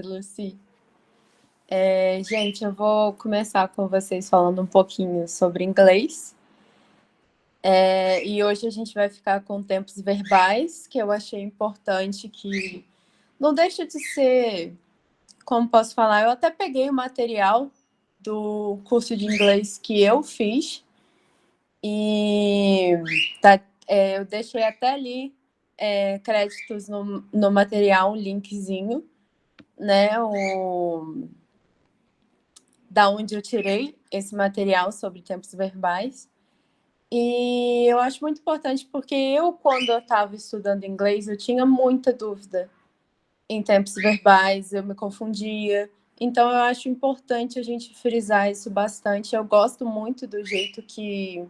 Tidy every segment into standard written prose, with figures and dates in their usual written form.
Lucy. Gente, eu vou começar com vocês falando um pouquinho sobre inglês. E hoje a gente vai ficar com tempos verbais, que eu achei importante, que não deixa de ser, como posso falar, eu até peguei o material do curso de inglês que eu fiz e eu deixei até ali créditos no material, um linkzinho, né? Da onde eu tirei esse material sobre tempos verbais. E eu acho muito importante porque quando eu estava estudando inglês, eu tinha muita dúvida em tempos verbais, eu me confundia. Então, eu acho importante a gente frisar isso bastante. Eu gosto muito do jeito que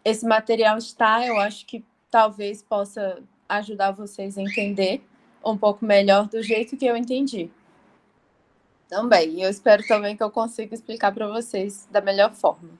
esse material está. Eu acho que talvez possa ajudar vocês a entender um pouco melhor do jeito que eu entendi. Também. Eu espero também que eu consiga explicar para vocês da melhor forma.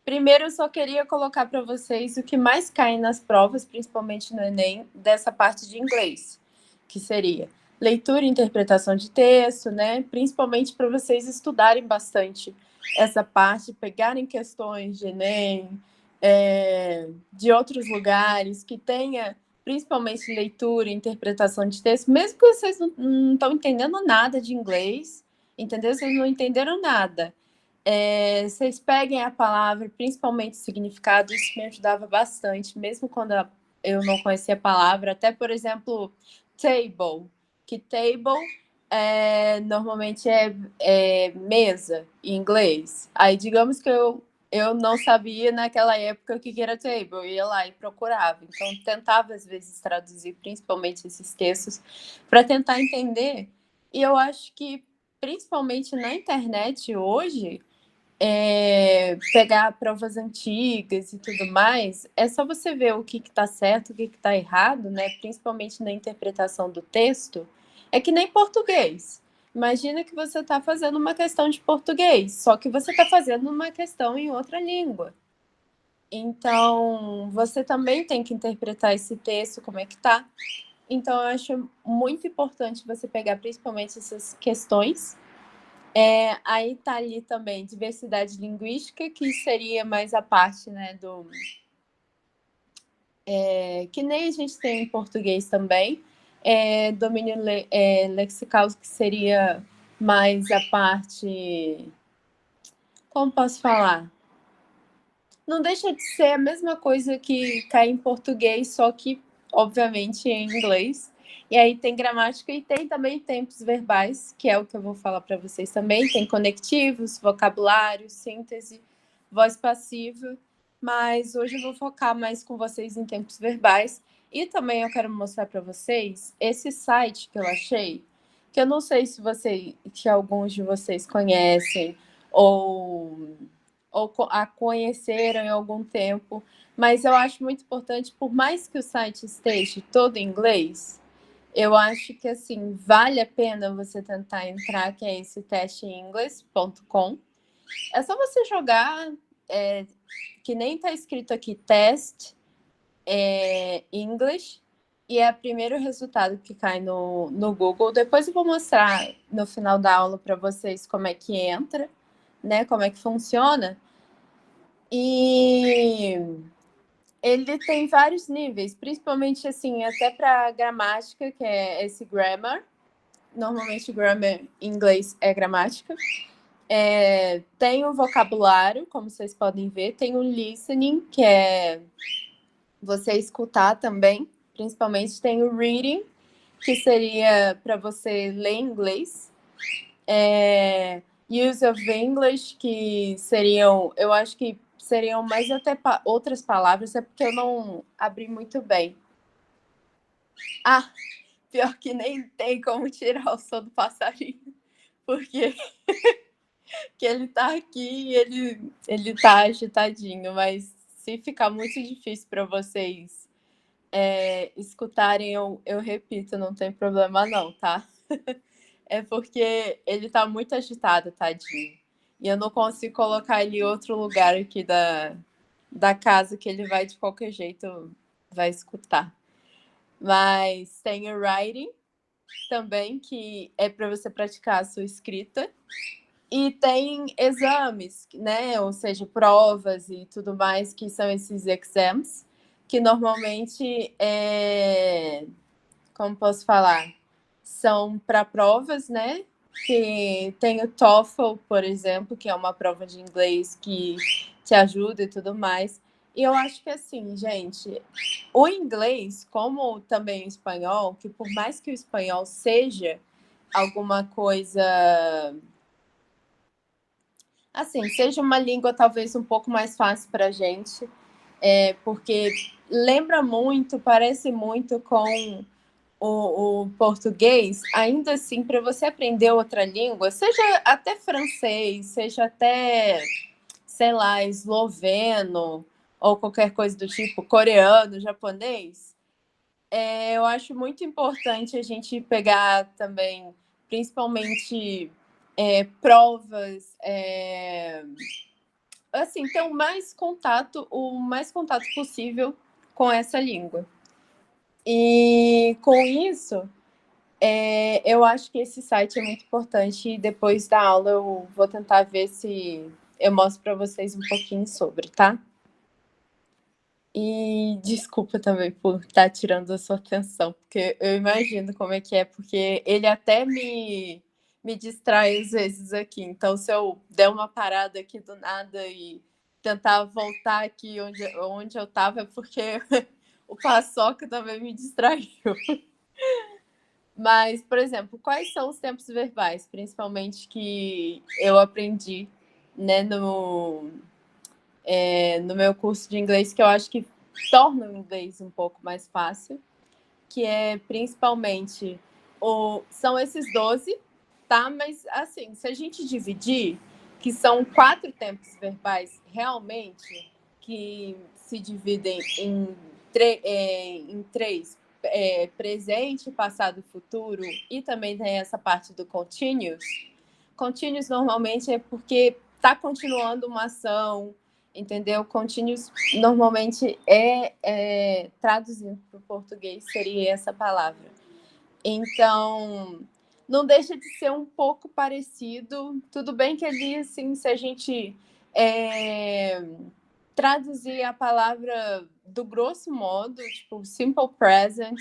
Primeiro, eu só queria colocar para vocês o que mais cai nas provas, principalmente no Enem, dessa parte de inglês, que seria leitura e interpretação de texto, né? Principalmente para vocês estudarem bastante essa parte, pegarem questões de Enem, de outros lugares, que tenha principalmente leitura e interpretação de texto, mesmo que vocês não estão entendendo nada de inglês, entendeu? Vocês não entenderam nada. Vocês peguem a palavra, principalmente o significado, isso me ajudava bastante, mesmo quando eu não conhecia a palavra. Até, por exemplo, table, que table normalmente é mesa em inglês. Aí, digamos que eu não sabia naquela época o que era table, eu ia lá e procurava. Então, tentava, às vezes, traduzir principalmente esses textos para tentar entender. E eu acho que, principalmente na internet hoje, pegar provas antigas e tudo mais, é só você ver o que está certo, o que está errado, né? Principalmente na interpretação do texto. É que nem português. Imagina que você está fazendo uma questão de português, só que você está fazendo uma questão em outra língua. Então, você também tem que interpretar esse texto, como é que tá. Então, eu acho muito importante você pegar principalmente essas questões. Aí tá ali também diversidade linguística, que seria mais a parte, né, que nem a gente tem em português também. Domínio lexical, que seria mais a parte... Como posso falar? Não deixa de ser a mesma coisa que cai em português, só que, obviamente, em inglês. E aí tem gramática e tem também tempos verbais, que é o que eu vou falar para vocês também. Tem conectivos, vocabulário, síntese, voz passiva. Mas hoje eu vou focar mais com vocês em tempos verbais. E também eu quero mostrar para vocês esse site que eu achei, que eu não sei se alguns de vocês conhecem ou a conheceram em algum tempo, mas eu acho muito importante, por mais que o site esteja todo em inglês, eu acho que, assim, vale a pena você tentar entrar, que é esse testeenglish.com. É só você jogar, que nem está escrito aqui, test English, e é o primeiro resultado que cai no Google. Depois eu vou mostrar no final da aula para vocês como é que entra, né, como é que funciona. E ele tem vários níveis, principalmente assim, até para gramática, que é esse grammar. Normalmente grammar em inglês é gramática. Tem o vocabulário, como vocês podem ver. Tem o listening, que é você escutar também. Principalmente tem o reading, que seria para você ler inglês. Use of English, que seriam, eu acho que seriam mais até outras palavras, é porque eu não abri muito bem. Pior que nem tem como tirar o som do passarinho, porque que ele tá aqui e ele tá agitadinho, mas se ficar muito difícil para vocês escutarem, eu repito, não tem problema não, tá? É porque ele tá muito agitado, tadinho. E eu não consigo colocar ele em outro lugar aqui da casa, que ele vai de qualquer jeito vai escutar. Mas tem o writing também, que é para você praticar a sua escrita. E tem exames, né? Ou seja, provas e tudo mais, que são esses exams, que normalmente como posso falar? São para provas, né? Que tem o TOEFL, por exemplo, que é uma prova de inglês que te ajuda e tudo mais. E eu acho que assim, gente, o inglês, como também o espanhol, que por mais que o espanhol seja alguma coisa assim, seja uma língua talvez um pouco mais fácil para a gente, porque lembra muito, parece muito com o português. Ainda assim, para você aprender outra língua, seja até francês, seja até, sei lá, esloveno, ou qualquer coisa do tipo, coreano, japonês, eu acho muito importante a gente pegar também, principalmente, provas, assim, ter o mais contato possível com essa língua. E com isso, eu acho que esse site é muito importante e depois da aula eu vou tentar ver se eu mostro para vocês um pouquinho sobre, tá? E desculpa também por estar tirando a sua atenção, porque eu imagino como é que é, porque ele até me distrai às vezes aqui. Então, se eu der uma parada aqui do nada e tentar voltar aqui onde eu estava, é porque o Paçoca também me distraiu. Mas, por exemplo, quais são os tempos verbais, principalmente que eu aprendi, né, no meu curso de inglês, que eu acho que torna o inglês um pouco mais fácil, que é principalmente são esses 12, tá? Mas, assim, se a gente dividir, que são 4 tempos verbais realmente, que se dividem em 3, presente, passado e futuro, e também tem essa parte do continuous. Continuous normalmente é porque está continuando uma ação, entendeu? Continuous normalmente traduzindo para o português seria essa palavra. Então, não deixa de ser um pouco parecido. Tudo bem que ali, assim, se a gente traduzir a palavra do grosso modo, tipo simple present,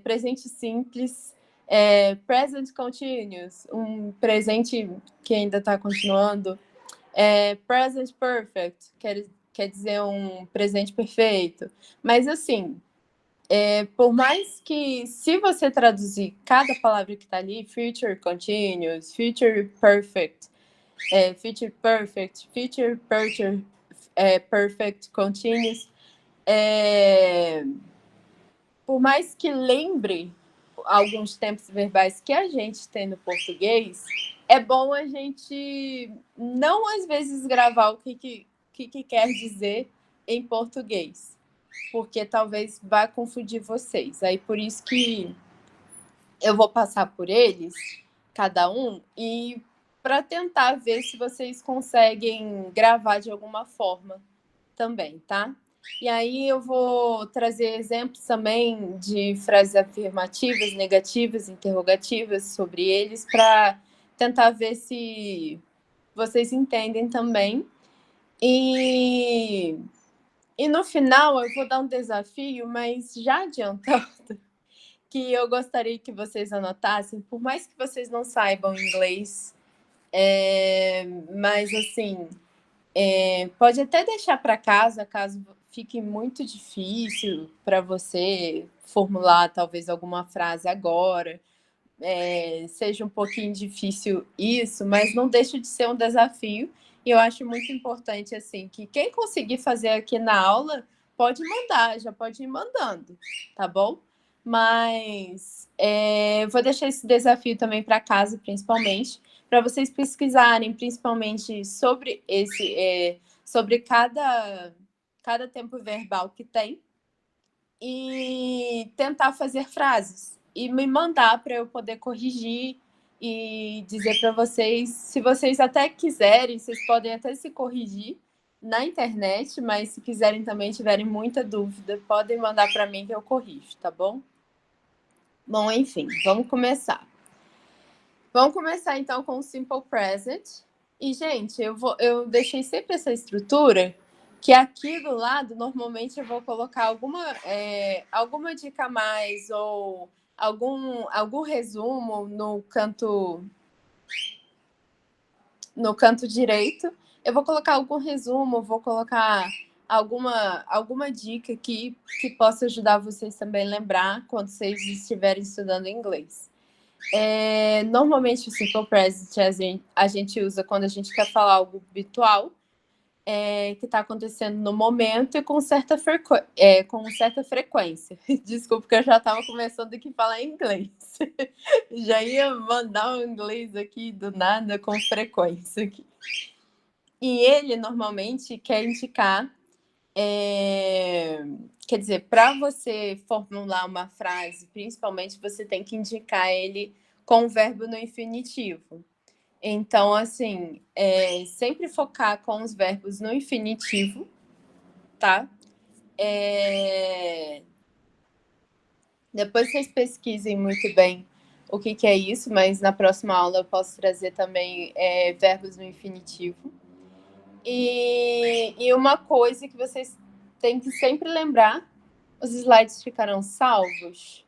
presente simples, present continuous, um presente que ainda está continuando, present perfect, quer dizer um presente perfeito. Mas assim, por mais que, se você traduzir cada palavra que está ali, future continuous, future perfect, future perfect, perfect continuous, por mais que lembre alguns tempos verbais que a gente tem no português, é bom a gente não, às vezes, gravar o que quer dizer em português, porque talvez vá confundir vocês. Aí, por isso que eu vou passar por eles, cada um, e para tentar ver se vocês conseguem gravar de alguma forma também, tá? E aí eu vou trazer exemplos também de frases afirmativas, negativas, interrogativas sobre eles, para tentar ver se vocês entendem também. E no final eu vou dar um desafio, mas já adiantando, que eu gostaria que vocês anotassem, por mais que vocês não saibam inglês, mas assim, pode até deixar para casa, caso fique muito difícil para você formular talvez alguma frase agora, seja um pouquinho difícil isso, mas não deixa de ser um desafio. E eu acho muito importante assim que quem conseguir fazer aqui na aula pode mandar, já pode ir mandando, tá bom? Mas vou deixar esse desafio também para casa, principalmente, para vocês pesquisarem, principalmente sobre sobre cada tempo verbal que tem e tentar fazer frases e me mandar para eu poder corrigir e dizer para vocês, se vocês até quiserem, vocês podem até se corrigir, na internet, mas se quiserem também, tiverem muita dúvida, podem mandar para mim que eu corrijo, tá bom? Bom, enfim, vamos começar. Vamos começar então com o Simple Present. E, gente, eu deixei sempre essa estrutura que aqui do lado, normalmente eu vou colocar alguma dica a mais ou algum resumo no canto direito. Eu vou colocar algum resumo, vou colocar alguma dica aqui que possa ajudar vocês também a lembrar quando vocês estiverem estudando inglês. Normalmente o Simple Present a gente usa quando a gente quer falar algo habitual, que está acontecendo no momento e com certa frequência. Desculpa que eu já estava começando aqui a falar inglês. Já ia mandar o inglês aqui do nada com frequência aqui. E ele normalmente quer indicar, quer dizer, para você formular uma frase, principalmente você tem que indicar ele com o verbo no infinitivo. Então, assim, sempre focar com os verbos no infinitivo, tá? Depois vocês pesquisem muito bem o que é isso, mas na próxima aula eu posso trazer também verbos no infinitivo. E uma coisa que vocês têm que sempre lembrar, os slides ficarão salvos.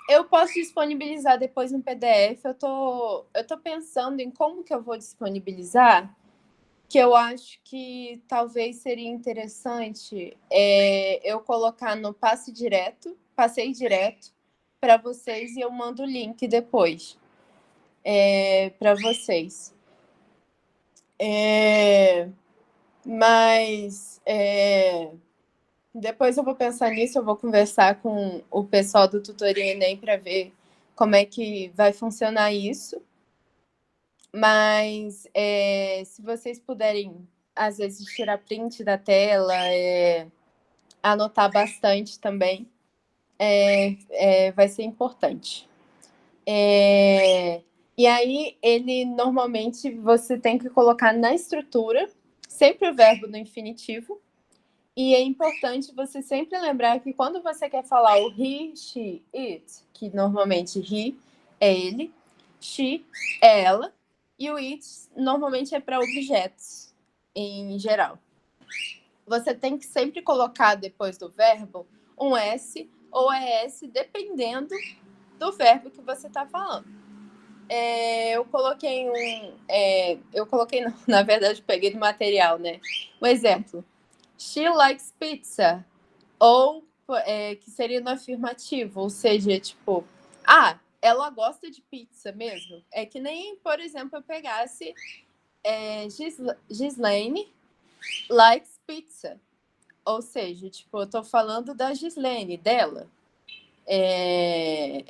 Eu posso disponibilizar depois no PDF. Eu tô pensando em como que eu vou disponibilizar, que eu acho que talvez seria interessante eu colocar no Passei Direto para vocês e eu mando o link depois para vocês. Mas depois eu vou pensar nisso, eu vou conversar com o pessoal do Tutoria Enem para ver como é que vai funcionar isso. Mas se vocês puderem, às vezes, tirar print da tela, anotar bastante também, vai ser importante. E aí, ele normalmente você tem que colocar na estrutura sempre o verbo no infinitivo. E é importante você sempre lembrar que quando você quer falar o he, she, it, que normalmente he é ele, she é ela, e o it normalmente é para objetos em geral. Você tem que sempre colocar depois do verbo um S ou ES, dependendo do verbo que você está falando. Eu coloquei não, na verdade, peguei do material, né? Um exemplo. She likes pizza. Ou que seria no afirmativo, ou seja, tipo, ela gosta de pizza mesmo. É que nem, por exemplo, eu pegasse Gislaine likes pizza. Ou seja, tipo, eu tô falando da Gislaine, dela.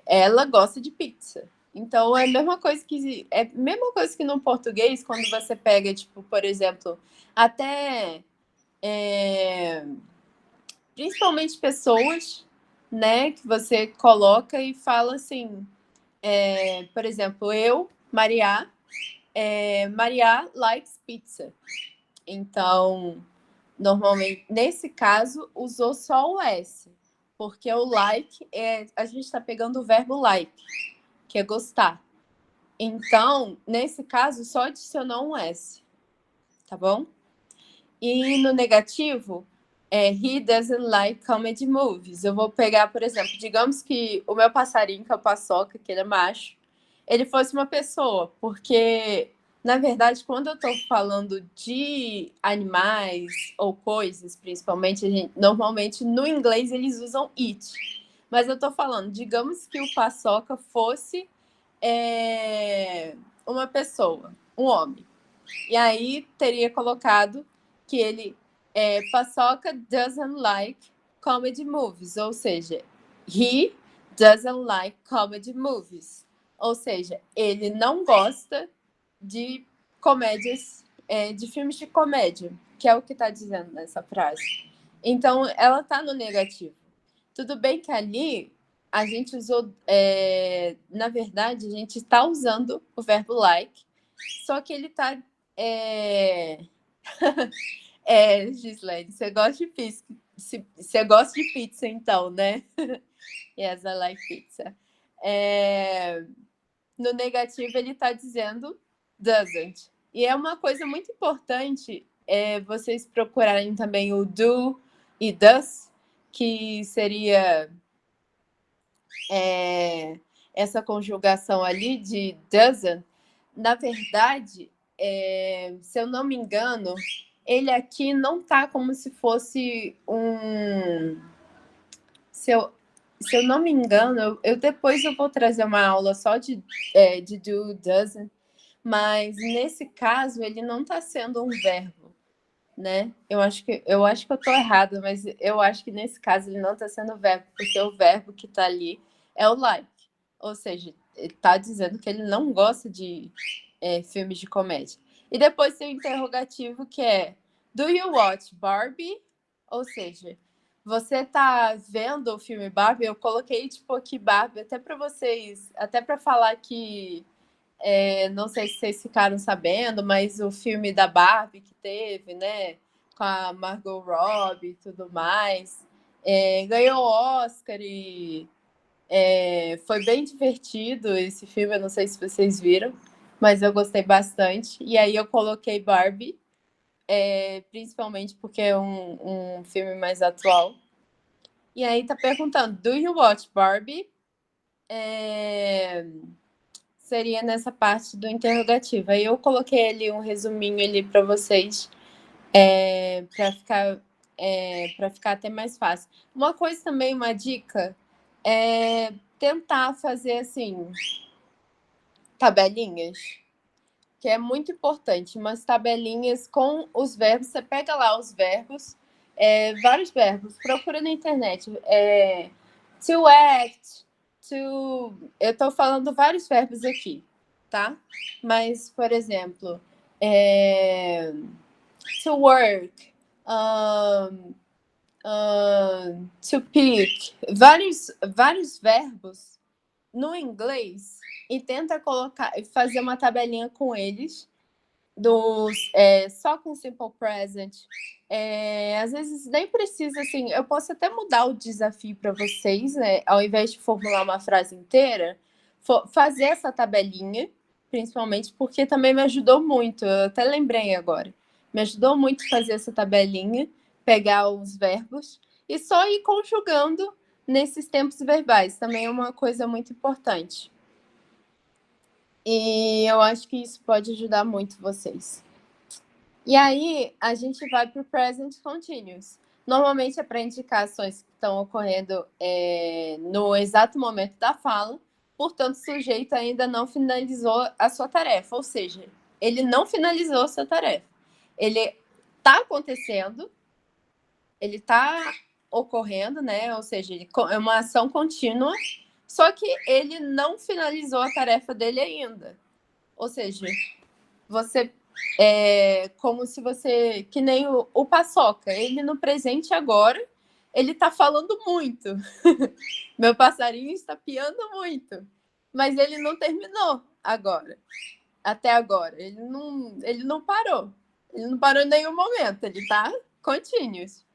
Ela gosta de pizza. Então, é a mesma coisa que no português, quando você pega, tipo, por exemplo, até principalmente pessoas, né, que você coloca e fala assim, por exemplo, eu, Maria likes pizza. Então, normalmente, nesse caso, usou só o S, porque o like, a gente está pegando o verbo like, que é gostar. Então, nesse caso, só adicionou um S, tá bom? E no negativo, he doesn't like comedy movies. Eu vou pegar, por exemplo, digamos que o meu passarinho, que é o Paçoca, que ele é macho, ele fosse uma pessoa, porque, na verdade, quando eu estou falando de animais ou coisas, principalmente, normalmente no inglês eles usam it. Mas eu estou falando, digamos que o Paçoca fosse uma pessoa, um homem. E aí teria colocado que ele Paçoca doesn't like comedy movies, ou seja, he doesn't like comedy movies, ou seja, ele não gosta de comédias, de filmes de comédia, que é o que está dizendo nessa frase. Então, ela está no negativo. Tudo bem que ali a gente usou, na verdade, a gente está usando o verbo like, só que ele está Gislaine, você gosta de pizza? Você gosta de pizza, então, né? Yes, I like pizza. No negativo, ele está dizendo doesn't. E é uma coisa muito importante vocês procurarem também o do e does, que seria essa conjugação ali de doesn't. Na verdade, se eu não me engano, ele aqui não tá como se fosse um... Se eu não me engano, depois eu vou trazer uma aula só de do, doesn't, mas nesse caso ele não está sendo um verbo, né? Eu acho que eu estou errada, mas eu acho que nesse caso ele não está sendo verbo, porque o verbo que está ali é o like, ou seja, ele está dizendo que ele não gosta de filmes de comédia. E depois tem o interrogativo que é Do you watch Barbie? Ou seja, você tá vendo o filme Barbie? Eu coloquei tipo aqui Barbie até para vocês, até para falar que não sei se vocês ficaram sabendo, mas o filme da Barbie que teve, né, com a Margot Robbie e tudo mais, ganhou Oscar e foi bem divertido esse filme. Eu não sei se vocês viram, mas eu gostei bastante. E aí eu coloquei Barbie, principalmente porque é um filme mais atual. E aí tá perguntando, do you watch Barbie? Seria nessa parte do interrogativo. Aí eu coloquei ali um resuminho ali para vocês, para ficar até mais fácil. Uma coisa também, uma dica, é tentar fazer assim tabelinhas, que é muito importante, umas tabelinhas com os verbos. Você pega lá os verbos, vários verbos, procura na internet. To act, to... Eu estou falando vários verbos aqui, tá? Mas, por exemplo, to work, to pick, vários verbos no inglês, e tenta fazer uma tabelinha com eles, só com simple present. Às vezes nem precisa, assim, eu posso até mudar o desafio para vocês, né? Ao invés de formular uma frase inteira, fazer essa tabelinha, principalmente porque também me ajudou muito, eu até lembrei agora, me ajudou muito fazer essa tabelinha, pegar os verbos e só ir conjugando nesses tempos verbais, também é uma coisa muito importante. E eu acho que isso pode ajudar muito vocês. E aí, a gente vai para o present continuous. Normalmente é para indicar ações que estão ocorrendo no exato momento da fala, portanto, o sujeito ainda não finalizou a sua tarefa, ou seja, ele não finalizou a sua tarefa. Ele está acontecendo, ele está ocorrendo, né? Ou seja, é uma ação contínua, só que ele não finalizou a tarefa dele ainda. Ou seja, você como se você... Que nem o Paçoca, ele no presente agora, ele tá falando muito. Meu passarinho está piando muito. Mas ele não terminou agora. Até agora. Ele não parou. Ele não parou em nenhum momento. Ele tá continuous.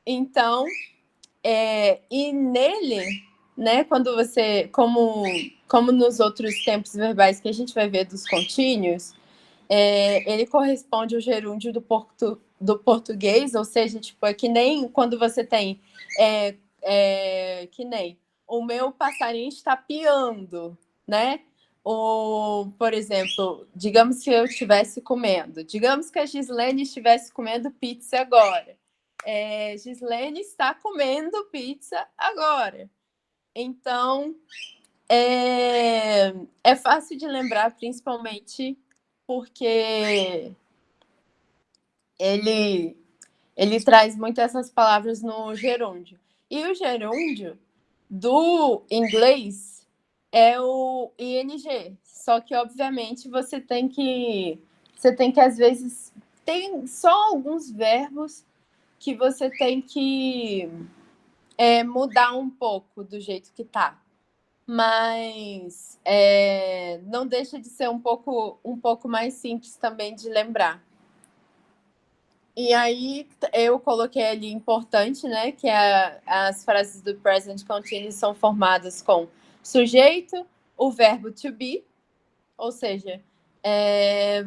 Então, e nele, né, quando você, como nos outros tempos verbais que a gente vai ver dos contínuos, ele corresponde ao gerúndio do português, ou seja, tipo, é que nem quando você tem, que nem o meu passarinho está piando, né? Ou, por exemplo, digamos que eu estivesse comendo, digamos que a Gislene estivesse comendo pizza agora. Gislene está comendo pizza agora. Então, é fácil de lembrar, principalmente porque ele traz muito essas palavras no gerúndio. E o gerúndio do inglês é o ing. Só que, obviamente, você tem que, às vezes, tem só alguns verbos que você tem que mudar um pouco do jeito que tá. Mas não deixa de ser um pouco mais simples também de lembrar. E aí eu coloquei ali importante, né? Que as frases do present continuous são formadas com sujeito, o verbo to be, ou seja,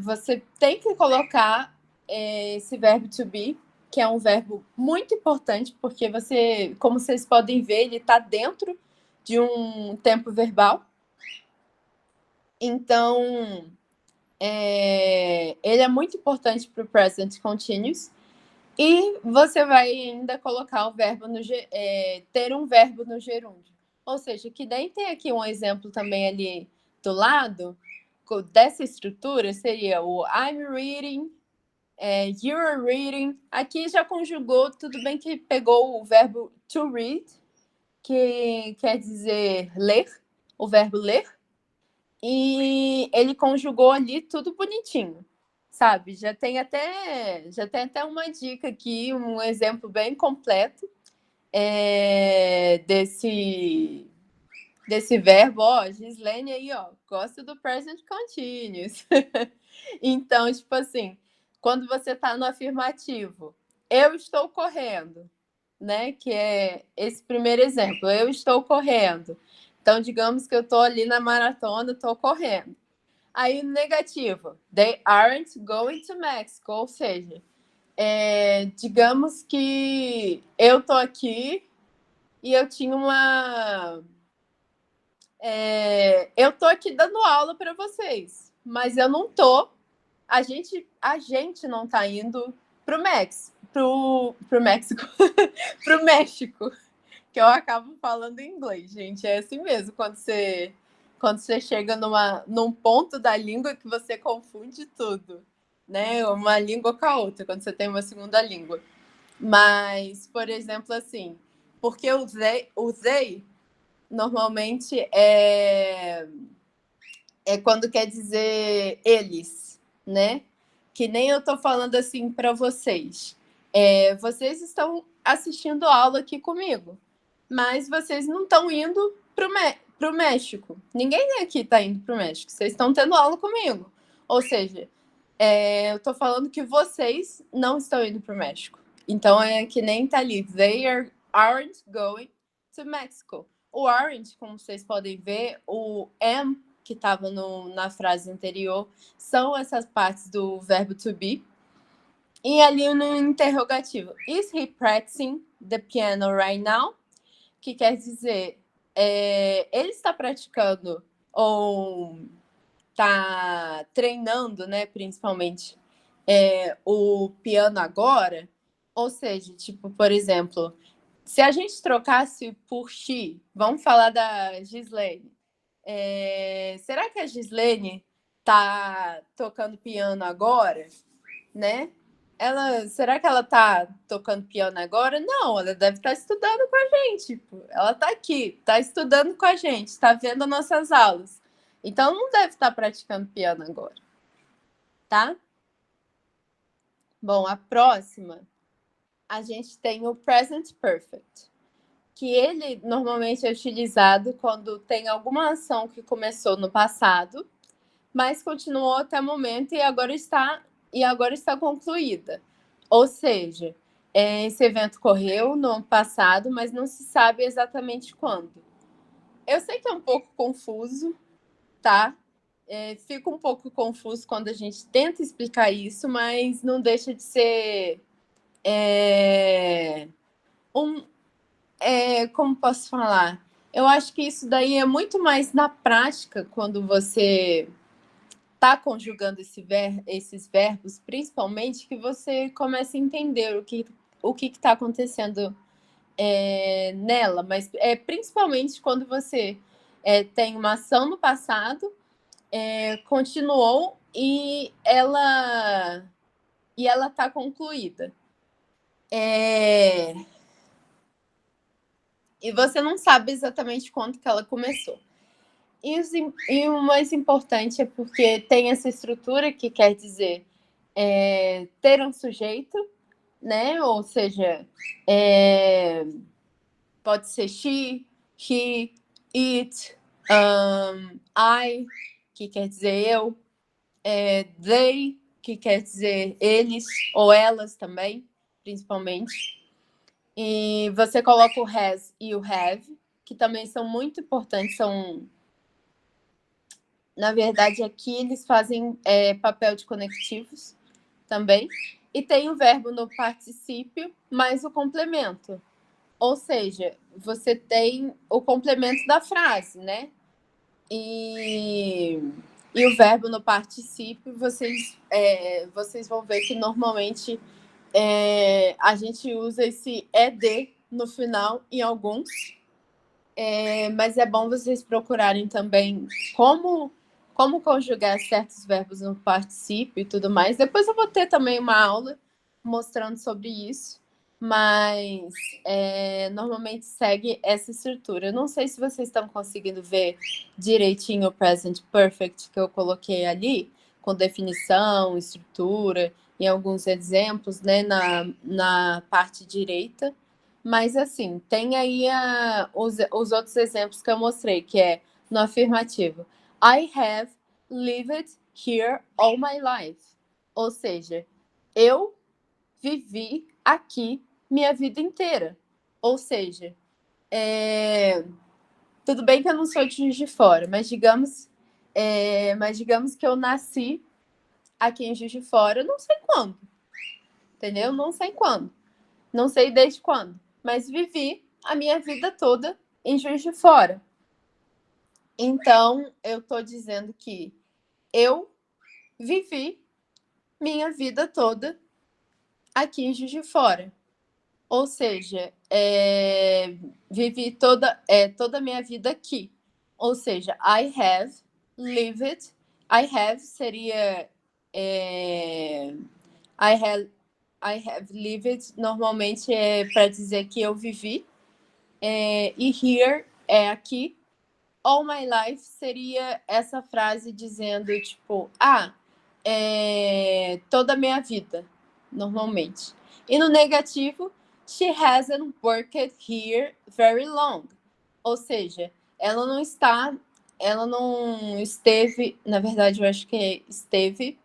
você tem que colocar esse verbo to be, que é um verbo muito importante, porque você, como vocês podem ver, ele está dentro de um tempo verbal. Então, ele é muito importante para o present continuous. E você vai ainda colocar o verbo ter um verbo no gerúndio. Ou seja, que daí tem aqui um exemplo também ali do lado dessa estrutura, seria o I'm reading, you're reading. Aqui já conjugou, tudo bem que pegou o verbo to read, que quer dizer ler, o verbo ler, e ele conjugou ali tudo bonitinho, sabe? Já tem até uma dica aqui, um exemplo bem completo desse verbo. Ó, Gislene aí, ó, gosta do present continuous. Então, tipo assim, quando você tá no afirmativo, eu estou correndo, né? Que é esse primeiro exemplo, eu estou correndo. Então, digamos que eu tô ali na maratona, tô correndo. Aí, negativo, they aren't going to Mexico, ou seja, digamos que eu tô aqui e eu tinha uma. Eu tô aqui dando aula para vocês, mas eu não tô. A gente não tá indo pro México, pro México, pro México, que eu acabo falando em inglês, gente. É assim mesmo, quando você chega num ponto da língua que você confunde tudo, né? Uma língua com a outra, quando você tem uma segunda língua. Mas, por exemplo, assim, porque eu usei normalmente quando quer dizer eles, né? Que nem eu tô falando assim para vocês. Vocês estão assistindo aula aqui comigo, mas vocês não estão indo pro México. Ninguém aqui está indo pro México. Vocês estão tendo aula comigo. Ou seja, eu tô falando que vocês não estão indo pro México. Então é que nem tá ali. Aren't going to Mexico. O aren't, como vocês podem ver, o am que estava na frase anterior, são essas partes do verbo to be. E ali no interrogativo, is he practicing the piano right now? Que quer dizer, ele está praticando ou está treinando, né, principalmente, o piano agora? Ou seja, tipo, por exemplo, se a gente trocasse por she, vamos falar da Gislene. Será que a Gislene tá tocando piano agora, né? Será que ela tá tocando piano agora? Não, ela deve estar estudando com a gente. Tipo, ela tá aqui, tá estudando com a gente, tá vendo nossas aulas. Então não deve estar praticando piano agora, tá? Bom, a próxima, a gente tem o present perfect, que ele normalmente é utilizado quando tem alguma ação que começou no passado, mas continuou até o momento e agora está concluída. Ou seja, esse evento correu no ano passado, mas não se sabe exatamente quando. Eu sei que é um pouco confuso, tá? Fica um pouco confuso quando a gente tenta explicar isso, mas não deixa de ser como posso falar? Eu acho que isso daí é muito mais na prática, quando você está conjugando esses verbos, principalmente, que você começa a entender o que está acontecendo nela, mas principalmente quando você tem uma ação no passado, continuou e ela está concluída. E você não sabe exatamente quando que ela começou. E o mais importante é porque tem essa estrutura que quer dizer ter um sujeito, né? Ou seja, pode ser she, he, it, I, que quer dizer eu, they, que quer dizer eles ou elas também, principalmente. E você coloca o has e o have, que também são muito importantes, na verdade, aqui eles fazem papel de conectivos também. E tem o verbo no particípio mais o complemento. Ou seja, você tem o complemento da frase, né? E o verbo no particípio, vocês vão ver que normalmente a gente usa esse ed no final em alguns. Mas é bom vocês procurarem também como conjugar certos verbos no particípio e tudo mais. Depois eu vou ter também uma aula mostrando sobre isso, mas normalmente segue essa estrutura. Eu não sei se vocês estão conseguindo ver direitinho o present perfect que eu coloquei ali, com definição, estrutura e alguns exemplos, né, na parte direita. Mas, assim, tem aí os outros exemplos que eu mostrei, que é no afirmativo. I have lived here all my life. Ou seja, eu vivi aqui minha vida inteira. Ou seja, tudo bem que eu não sou de Juiz de Fora, mas digamos que eu nasci aqui em Juiz de Fora, não sei quando. Entendeu? Não sei quando. Não sei desde quando. Mas vivi a minha vida toda em Juiz de Fora. Então, eu estou dizendo que eu vivi minha vida toda aqui em Juiz de Fora. Ou seja, vivi toda a minha vida aqui. Ou seja, I have lived. I have seria I have lived, normalmente é para dizer que eu vivi. E here é aqui. All my life seria essa frase dizendo, tipo, toda a minha vida, normalmente. E no negativo, she hasn't worked here very long. Ou seja, ela não esteve, na verdade, eu acho que esteve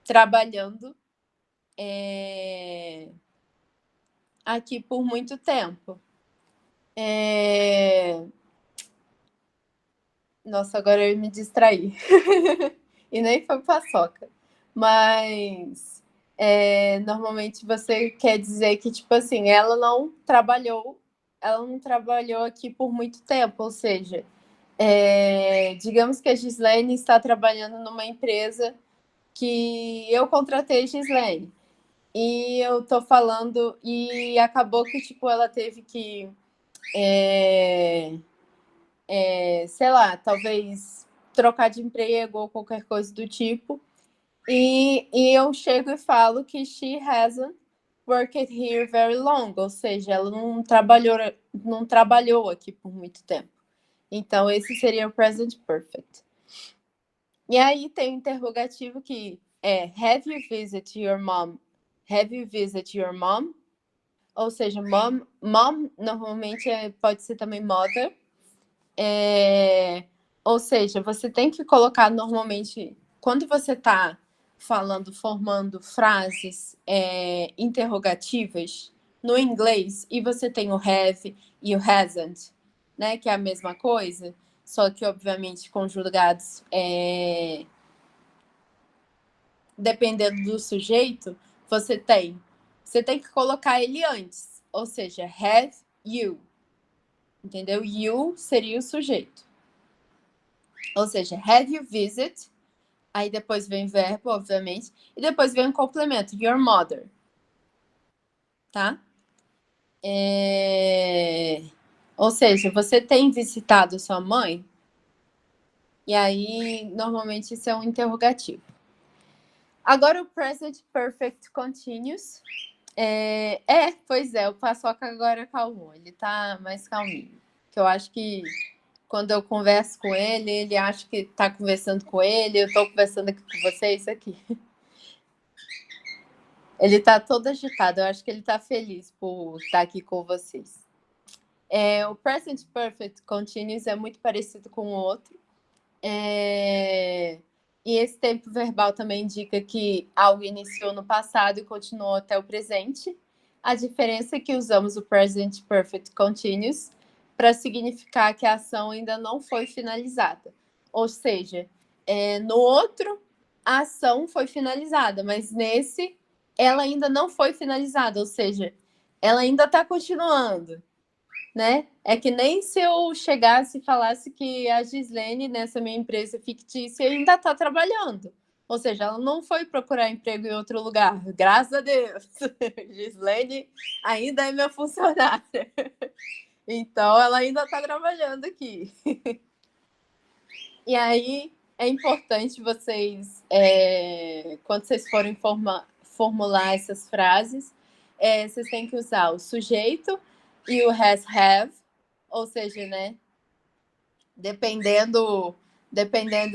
trabalhando aqui por muito tempo. Nossa, agora eu me distraí. E nem foi paçoca. Mas normalmente você quer dizer que, tipo assim, ela não trabalhou aqui por muito tempo. Ou seja, digamos que a Gislene está trabalhando numa empresa que eu contratei a Gislene. E eu tô falando, e acabou que, tipo, ela teve que sei lá, talvez trocar de emprego ou qualquer coisa do tipo. E eu chego e falo que she hasn't worked here very long, ou seja, ela não trabalhou aqui por muito tempo. Então, esse seria o present perfect. E aí tem o interrogativo que é have you visited your mom? Have you visited your mom? Ou seja, mom normalmente pode ser também mother. Ou seja, você tem que colocar normalmente, quando você está formando frases interrogativas no inglês, e você tem o have e o hasn't, né, que é a mesma coisa, só que, obviamente, conjugados dependendo do sujeito, você tem que colocar ele antes, ou seja, have you, entendeu? You seria o sujeito. Ou seja, have you visited? Aí depois vem verbo, obviamente. E depois vem um complemento, your mother. Tá? Ou seja, você tem visitado sua mãe? E aí, normalmente, isso é um interrogativo. Agora, o present perfect continuous. Pois é, o Paçoca agora calmou. Ele tá mais calminho. Que eu acho que quando eu converso com ele, ele acha que está conversando com ele, eu estou conversando aqui com vocês aqui. Ele está todo agitado, eu acho que ele está feliz por estar aqui com vocês. O Present Perfect Continuous é muito parecido com o outro. E esse tempo verbal também indica que algo iniciou no passado e continuou até o presente. A diferença é que usamos o present perfect continuous para significar que a ação ainda não foi finalizada. Ou seja, no outro, a ação foi finalizada, mas nesse, ela ainda não foi finalizada, ou seja, ela ainda está continuando, né? É que nem se eu chegasse e falasse que a Gislene, nessa minha empresa fictícia, ainda está trabalhando. Ou seja, ela não foi procurar emprego em outro lugar. Graças a Deus. Gislene ainda é minha funcionária. Então, ela ainda está trabalhando aqui. E aí, é importante vocês, quando vocês forem formular essas frases, vocês têm que usar o sujeito e o has have, ou seja, né? Dependendo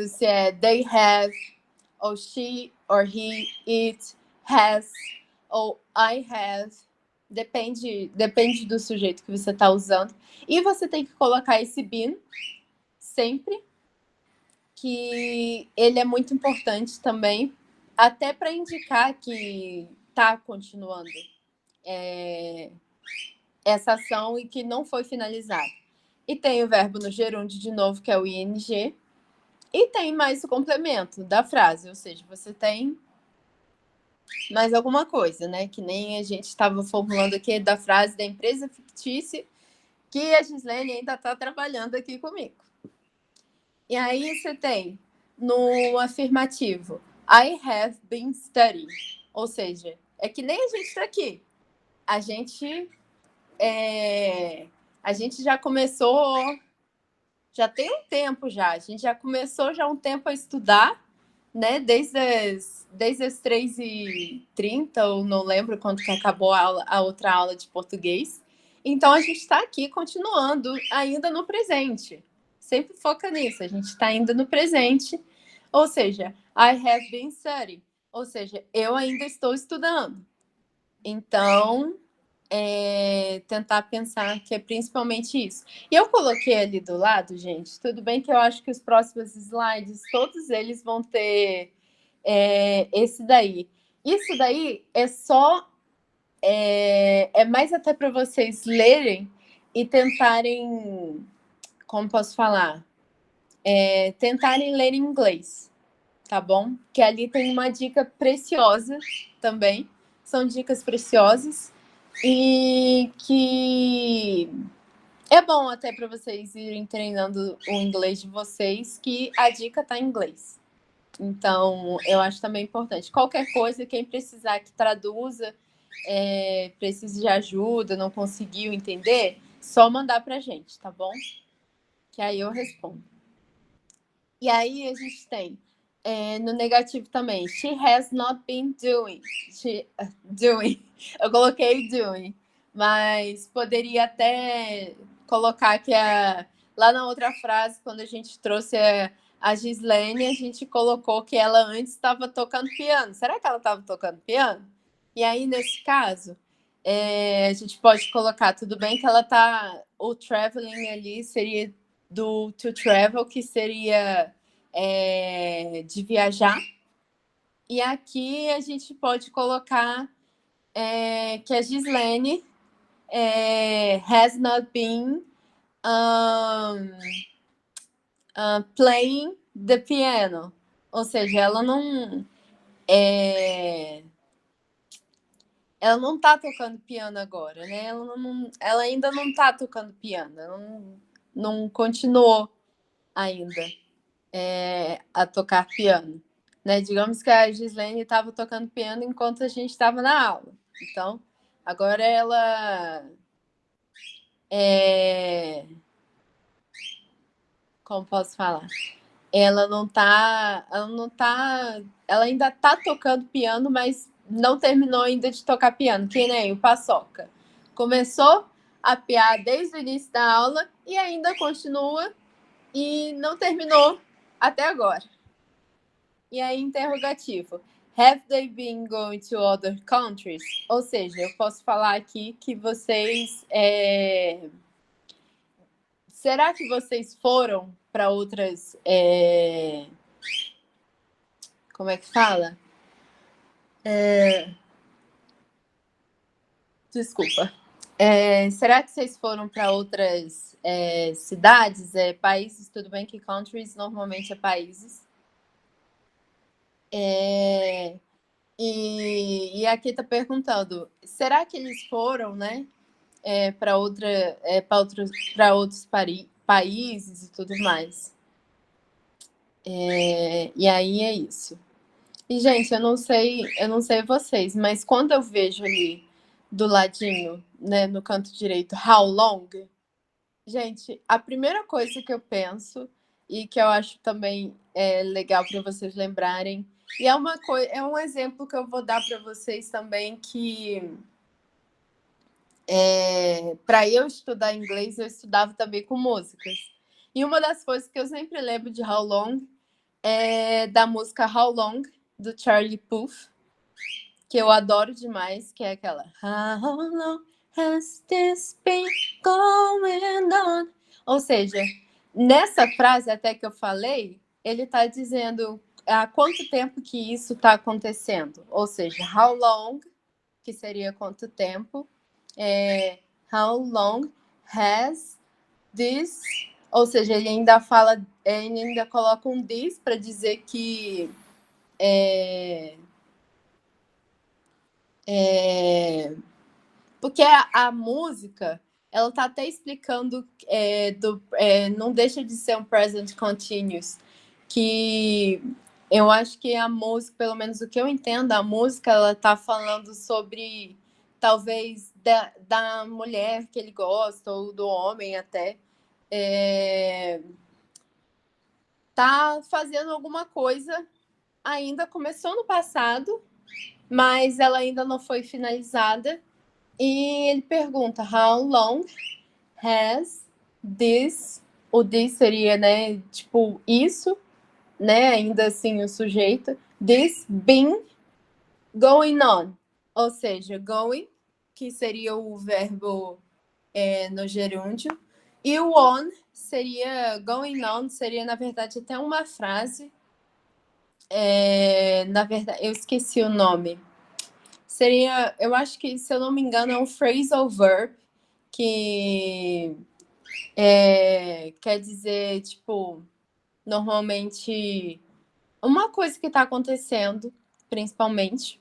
se é they have, ou she, or he, it, has, ou I have. Depende do sujeito que você está usando. E você tem que colocar esse been sempre, que ele é muito importante também, até para indicar que está continuando essa ação e que não foi finalizada. E tem o verbo no gerúndio de novo, que é o ing, e tem mais o complemento da frase, ou seja, você tem mais alguma coisa, né? Que nem a gente estava formulando aqui da frase da empresa fictícia, que a Gislene ainda está trabalhando aqui comigo. E aí você tem no afirmativo, I have been studying, ou seja, é que nem a gente está aqui. A gente já começou, já tem um tempo já, a gente já começou já um tempo a estudar, né? Desde as 3h30, ou não lembro quando que acabou a outra aula de português. Então, a gente está aqui continuando ainda no presente. Sempre foca nisso, a gente está ainda no presente. Ou seja, I have been studying. Ou seja, eu ainda estou estudando. Então, tentar pensar que é principalmente isso. E eu coloquei ali do lado, gente, tudo bem que eu acho que os próximos slides, todos eles vão ter esse daí. Isso daí é só... é mais até para vocês lerem e tentarem... Como posso falar? Tentarem ler em inglês, tá bom? Que ali tem uma dica preciosa também. São dicas preciosas e que é bom até para vocês irem treinando o inglês de vocês, que a dica tá em inglês. Então, eu acho também importante. Qualquer coisa, quem precisar que traduza, precise de ajuda, não conseguiu entender, só mandar pra gente, tá bom? Que aí eu respondo. E aí a gente tem no negativo também, she has not been doing. Doing. Eu coloquei doing, mas poderia até colocar que lá na outra frase, quando a gente trouxe a Gislene, a gente colocou que ela antes estava tocando piano. Será que ela estava tocando piano? E aí, nesse caso, a gente pode colocar, tudo bem que ela tá... O traveling ali seria do to travel, que seria de viajar. E aqui a gente pode colocar que a Gislene has not been playing the piano. Ou seja, ela não... ela não está tocando piano agora, né? Ela ainda não está tocando piano. Ela não continuou ainda a tocar piano, né? Digamos que a Gislene estava tocando piano enquanto a gente estava na aula. Então, agora ela como posso falar? Ela ainda está tocando piano, mas não terminou ainda de tocar piano, que nem o Paçoca. Começou a piar desde o início da aula e ainda continua e não terminou até agora. E aí, interrogativo. Have they been going to other countries? Ou seja, eu posso falar aqui que vocês será que vocês foram para outras... Como é que fala? Desculpa. Será que vocês foram para outras cidades, países? Tudo bem que countries normalmente é países. E aqui está perguntando, será que eles foram, né, para outros países e tudo mais? E aí é isso. E, gente, eu não sei vocês, mas quando eu vejo ali do ladinho, né, no canto direito, how long, gente, a primeira coisa que eu penso e que eu acho também legal para vocês lembrarem, e é um exemplo que eu vou dar para vocês também que para eu estudar inglês, eu estudava também com músicas. E uma das coisas que eu sempre lembro de How Long é da música How Long, do Charlie Puth, que eu adoro demais, que é aquela How long has this been going on? Ou seja, nessa frase até que eu falei, ele está dizendo há quanto tempo que isso está acontecendo. Ou seja, how long, que seria quanto tempo, how long has this... Ou seja, ele ainda fala, ele ainda coloca um this para dizer que porque a música, ela tá até explicando não deixa de ser um present continuous, que eu acho que a música, pelo menos o que eu entendo, a música, ela tá falando sobre talvez da mulher que ele gosta, ou do homem até, tá fazendo alguma coisa, ainda começou no passado, mas ela ainda não foi finalizada. E ele pergunta, how long has this... O this seria, né, tipo, isso, né, ainda assim o sujeito. This been going on. Ou seja, going, que seria o verbo no gerúndio. E o on seria... Going on seria, na verdade, até uma frase. Na verdade, eu esqueci o nome. Seria, eu acho que, se eu não me engano, é um phrasal verb, que quer dizer, tipo, normalmente uma coisa que está acontecendo, principalmente.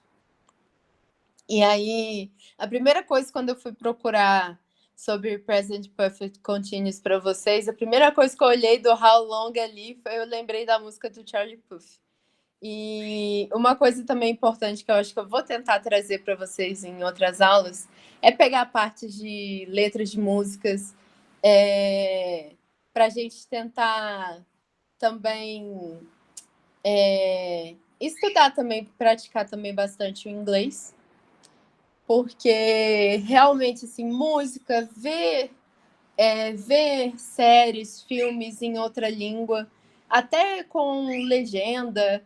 E aí, a primeira coisa, quando eu fui procurar sobre Present Perfect Continuous para vocês, a primeira coisa que eu olhei do How Long ali, eu lembrei da música do Charlie Puth. E uma coisa também importante que eu acho que eu vou tentar trazer para vocês em outras aulas é pegar a parte de letras de músicas, para a gente tentar também estudar também, praticar também bastante o inglês, porque realmente, assim, música, ver séries, filmes em outra língua, até com legenda,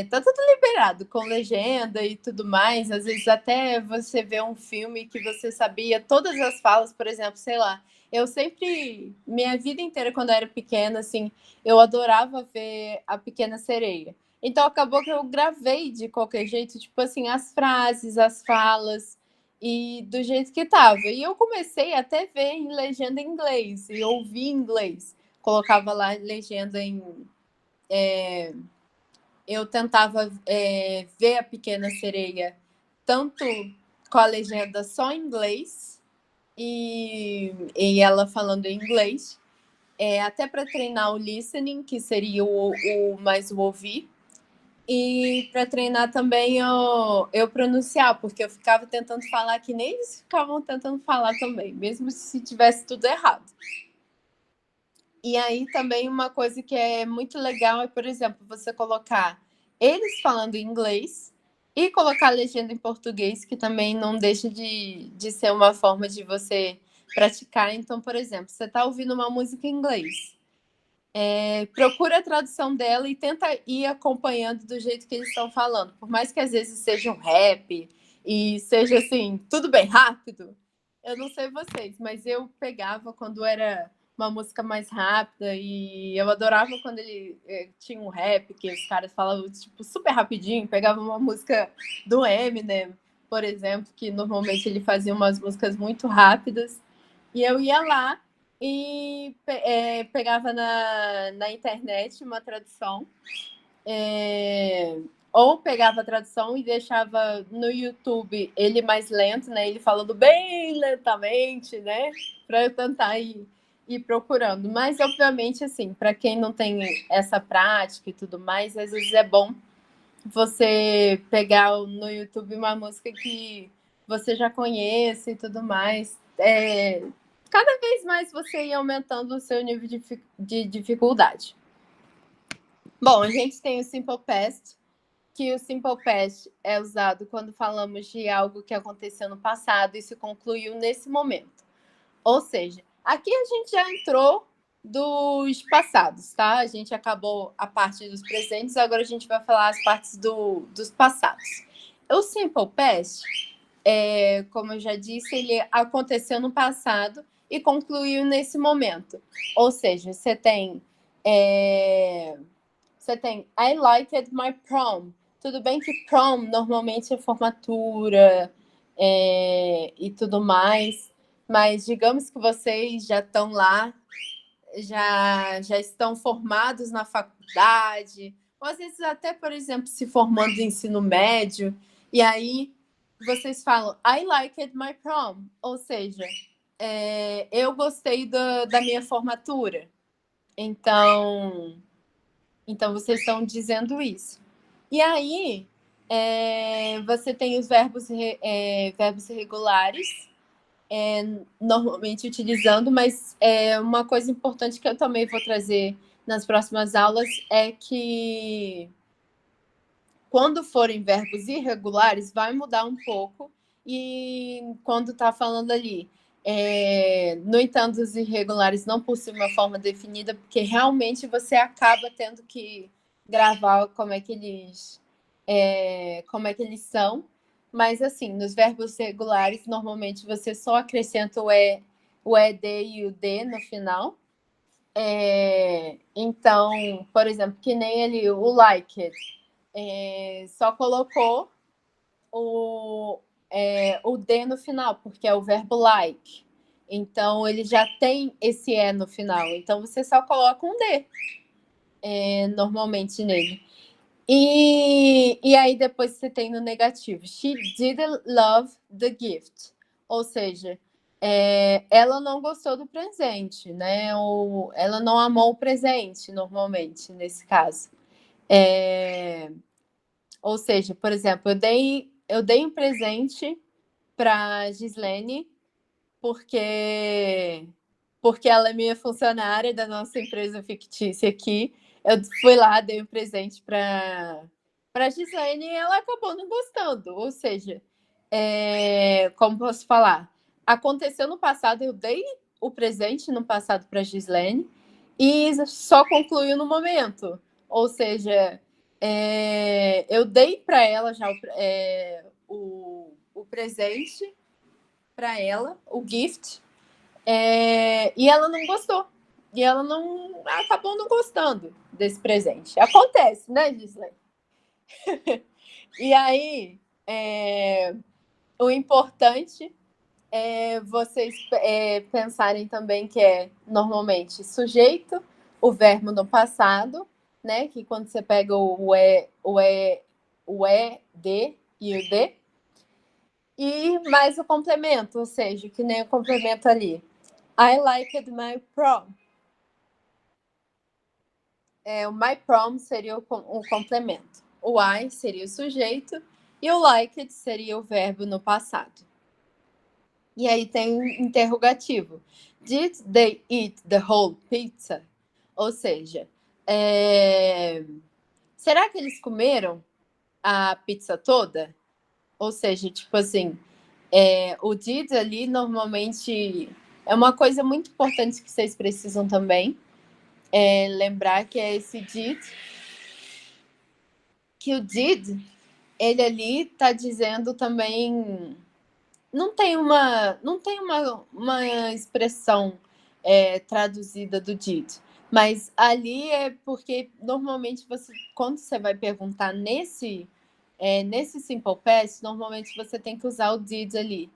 tá tudo liberado, com legenda e tudo mais. Às vezes até você vê um filme que você sabia todas as falas, por exemplo, sei lá. Eu sempre, minha vida inteira, quando eu era pequena, assim, eu adorava ver A Pequena Sereia. Então acabou que eu gravei de qualquer jeito, tipo assim, as frases, as falas, e do jeito que estava. E eu comecei até ver em legenda em inglês, e ouvir em inglês. Colocava lá legenda em... eu tentava ver A Pequena Sereia tanto com a legenda só em inglês, e ela falando em inglês, até para treinar o listening, que seria mais o ouvir, e para treinar também eu pronunciar, porque eu ficava tentando falar que nem eles ficavam tentando falar também, mesmo se tivesse tudo errado. E aí também uma coisa que é muito legal é, por exemplo, você colocar eles falando em inglês e colocar a legenda em português, que também não deixa de ser uma forma de você praticar. Então, por exemplo, você está ouvindo uma música em inglês, procura a tradução dela e tenta ir acompanhando do jeito que eles estão falando. Por mais que às vezes seja um rap e seja assim, tudo bem rápido. Eu não sei vocês, mas eu pegava quando era uma música mais rápida, e eu adorava quando ele tinha um rap, que os caras falavam, tipo, super rapidinho, pegava uma música do Eminem, por exemplo, que normalmente ele fazia umas músicas muito rápidas, e eu ia lá e pegava na internet uma tradução, ou pegava a tradução e deixava no YouTube ele mais lento, né? Ele falando bem lentamente, né? Para eu tentar ir procurando. Mas, obviamente, assim, para quem não tem essa prática e tudo mais, às vezes é bom você pegar no YouTube uma música que você já conhece e tudo mais. Cada vez mais você ir aumentando o seu nível de dificuldade. Bom, a gente tem o Simple Past, que o Simple Past é usado quando falamos de algo que aconteceu no passado e se concluiu nesse momento. Ou seja, aqui a gente já entrou dos passados, tá? A gente acabou a parte dos presentes, agora a gente vai falar as partes dos passados. O Simple Past, como eu já disse, ele aconteceu no passado e concluiu nesse momento. Ou seja, você tem I liked my prom. Tudo bem que prom normalmente é formatura e tudo mais, mas digamos que vocês já estão lá, já estão formados na faculdade, ou às vezes até, por exemplo, se formando em ensino médio, e aí vocês falam I liked my prom, ou seja, eu gostei da minha formatura. Então, vocês estão dizendo isso. E aí, você tem os verbos regulares, normalmente utilizando, mas uma coisa importante que eu também vou trazer nas próximas aulas é que quando forem verbos irregulares, vai mudar um pouco. E quando está falando ali, no entanto, os irregulares não possuem uma forma definida, porque realmente você acaba tendo que gravar como é que eles são. Mas, assim, nos verbos regulares, normalmente você só acrescenta o ED e o D no final. Então, por exemplo, que nem ali o like só colocou o D no final, porque é o verbo like. Então, ele já tem esse E no final. Então, você só coloca um D normalmente nele. E aí, depois você tem no negativo. She didn't love the gift. Ou seja, ela não gostou do presente, né? Ou ela não amou o presente, normalmente, nesse caso. Ou seja, por exemplo, eu dei um presente para Gislene porque ela é minha funcionária da nossa empresa fictícia aqui. Eu fui lá, dei um presente para Gislene e ela acabou não gostando. Ou seja, como posso falar? Aconteceu no passado, eu dei o presente no passado para Gislene e só concluiu no momento. Ou seja, eu dei para ela já o presente para ela, o gift, e ela não gostou. E ela acabou não gostando desse presente. Acontece, né, Gislene? E aí, o importante é vocês pensarem também que normalmente sujeito, o verbo no passado, né? Que quando você pega o D e o D, e mais o complemento, ou seja, que nem o complemento ali. I liked my prom. O my prom seria o complemento. O I seria o sujeito e o liked seria o verbo no passado. E aí tem um interrogativo. Did they eat the whole pizza? Ou seja, será que eles comeram a pizza toda? Ou seja, tipo assim, o did ali normalmente é uma coisa muito importante que vocês precisam também lembrar, que é esse did, que o did, ele ali está dizendo também, não tem uma expressão traduzida do did. Mas ali é porque, normalmente, quando você vai perguntar nesse Simple Past, normalmente você tem que usar o did ali,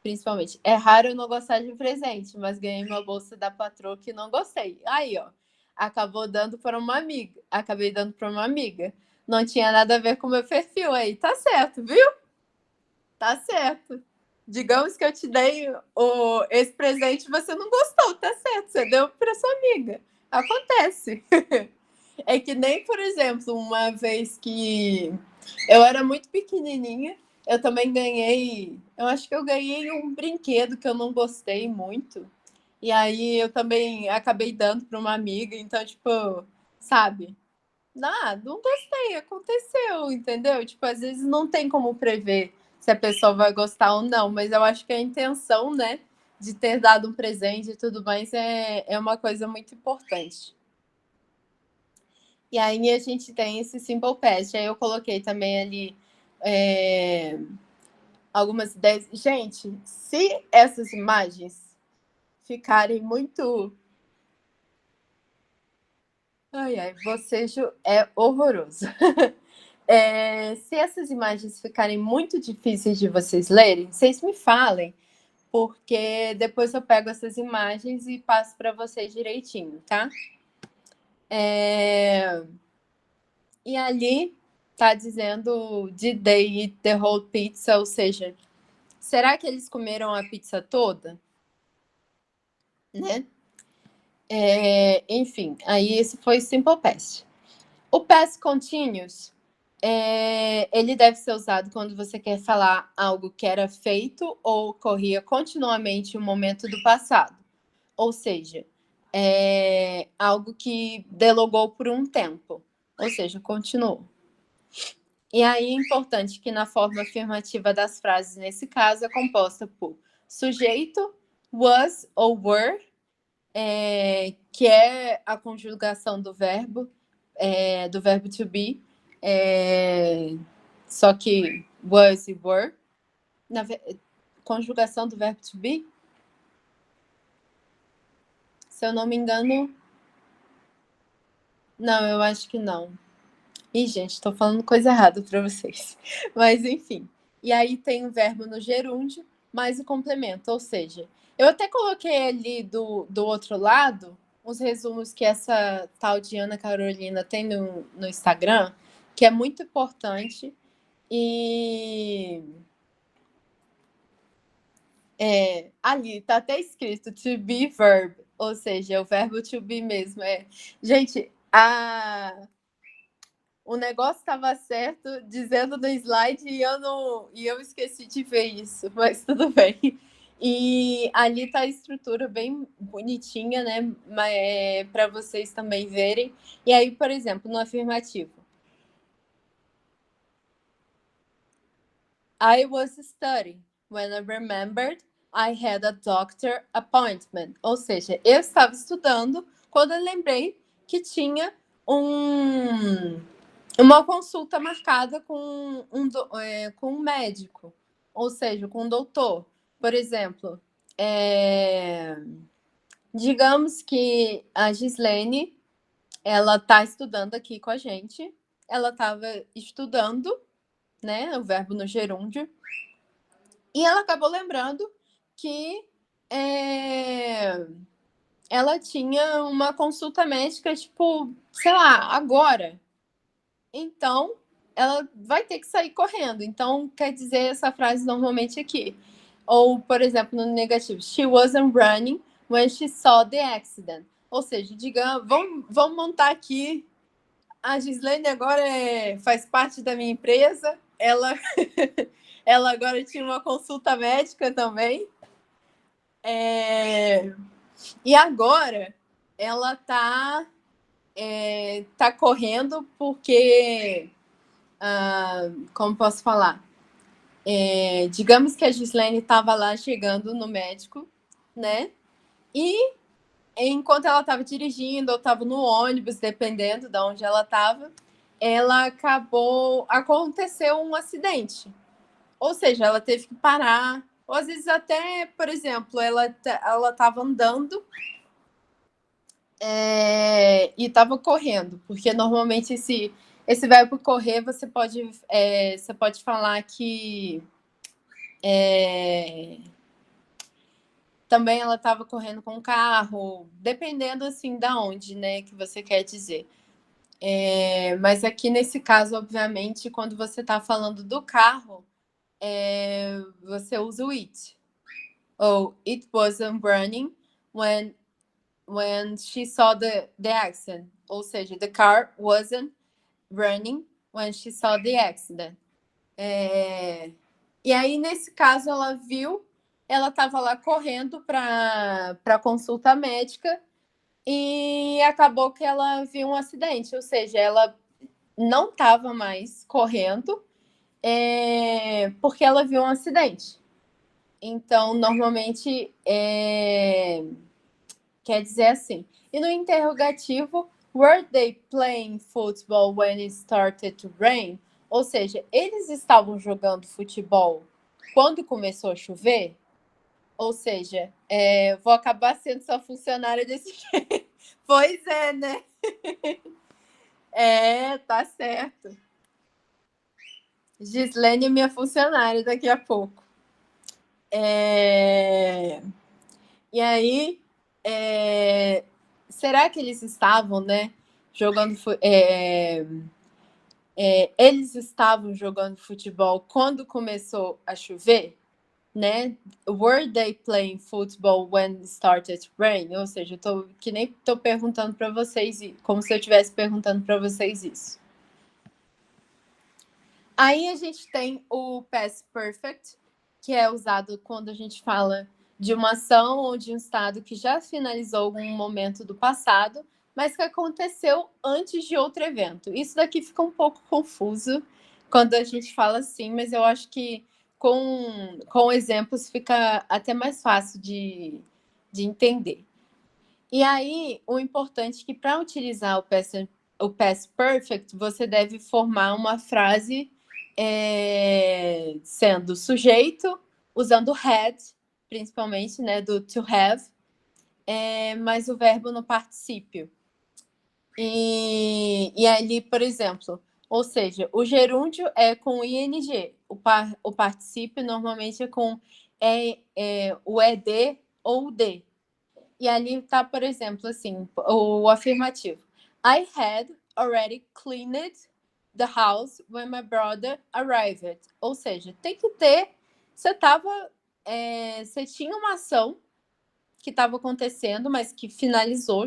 principalmente. É raro eu não gostar de presente, mas ganhei uma bolsa da patroa que não gostei. Aí, ó, acabei dando para uma amiga. Não tinha nada a ver com o meu perfil aí. Tá certo, viu? Tá certo. Digamos que eu te dei esse presente e você não gostou, tá certo. Você deu para sua amiga. Acontece. É que nem, por exemplo, uma vez que eu era muito pequenininha, eu também ganhei. Eu acho que eu ganhei um brinquedo que eu não gostei muito. E aí eu também acabei dando para uma amiga. Então, tipo, sabe? Não gostei, aconteceu, entendeu? Tipo, às vezes não tem como prever se a pessoa vai gostar ou não, mas eu acho que a intenção, né, de ter dado um presente e tudo mais é uma coisa muito importante. E aí a gente tem esse Simple Past. Aí eu coloquei também ali algumas ideias. Gente, se essas imagens ficarem muito... Ai, bocejo é horroroso. Se essas imagens ficarem muito difíceis de vocês lerem, vocês me falem, porque depois eu pego essas imagens e passo para vocês direitinho, tá? E ali tá dizendo did they eat the whole pizza, ou seja, será que eles comeram a pizza toda? Né? Enfim, aí esse foi o Simple Past. O Past Continuous, ele deve ser usado quando você quer falar algo que era feito ou ocorria continuamente em um momento do passado. Ou seja, algo que delogou por um tempo. Ou seja, continuou. E aí é importante que na forma afirmativa das frases, nesse caso, é composta por sujeito, was ou were, que é a conjugação do verbo to be, só que was e were. Conjugação do verbo to be? Se eu não me engano... Não, eu acho que não. Ih, gente, estou falando coisa errada para vocês. Mas, enfim. E aí tem o verbo no gerúndio, mais o complemento. Ou seja, eu até coloquei ali do outro lado os resumos que essa tal de Ana Carolina tem no Instagram, que é muito importante. E ali está até escrito to be verb, ou seja, o verbo to be mesmo. Gente, o negócio estava certo, dizendo no slide, e eu esqueci de ver isso, mas tudo bem. E ali está a estrutura bem bonitinha, né? Para vocês também verem. E aí, por exemplo, no afirmativo. I was studying when I remembered I had a doctor appointment. Ou seja, eu estava estudando quando eu lembrei que tinha uma consulta marcada com um médico, ou seja, com um doutor. Por exemplo, digamos que a Gislene, ela está estudando aqui com a gente, ela estava estudando, né, o verbo no gerúndio, e ela acabou lembrando que ela tinha uma consulta médica, tipo, sei lá, agora. Então, ela vai ter que sair correndo. Então, quer dizer essa frase normalmente aqui. Ou, por exemplo, no negativo, she wasn't running when she saw the accident. Ou seja, digamos, vamos montar aqui. A Gislene agora faz parte da minha empresa. Ela, ela agora tinha uma consulta médica também. E agora ela tá correndo porque... como posso falar? Digamos que a Gislene estava lá chegando no médico, né? E enquanto ela estava dirigindo ou estava no ônibus, dependendo de onde ela estava, aconteceu um acidente. Ou seja, ela teve que parar. Ou às vezes até, por exemplo, ela estava andando e estava correndo, porque normalmente esse verbo correr você pode falar que também ela estava correndo com o carro, dependendo assim da onde, né, que você quer dizer. Mas aqui nesse caso, obviamente, quando você está falando do carro, você usa o it. Ou it wasn't running when she saw the accident. Ou seja, the car wasn't running when she saw the accident. E aí, nesse caso, ela estava lá correndo para consulta médica e acabou que ela viu um acidente, ou seja, ela não estava mais correndo porque ela viu um acidente. Então, normalmente, quer dizer assim. E no interrogativo, were they playing football when it started to rain? Ou seja, eles estavam jogando futebol quando começou a chover? Ou seja, vou acabar sendo sua funcionária desse jeito. Pois é, né? Tá certo. Gislene é minha funcionária daqui a pouco. E aí, será que eles estavam, né, jogando... eles estavam jogando futebol quando começou a chover? Né? Were they playing football when it started to rain? Ou seja, que nem estou perguntando para vocês, como se eu estivesse perguntando para vocês isso. Aí a gente tem o past perfect, que é usado quando a gente fala de uma ação ou de um estado que já finalizou algum momento do passado, mas que aconteceu antes de outro evento. Isso daqui fica um pouco confuso quando a gente fala assim, mas eu acho que com exemplos fica até mais fácil de entender. E aí, o importante é que para utilizar o past perfect, você deve formar uma frase sendo sujeito, usando had, principalmente, né, do to have, mas o verbo no particípio. E ali, por exemplo, ou seja, o gerúndio é com ing, o particípio normalmente é com o ed ou o de. E ali está, por exemplo, assim, o afirmativo. I had already cleaned the house when my brother arrived. Ou seja, tem que ter. Você tinha uma ação que estava acontecendo, mas que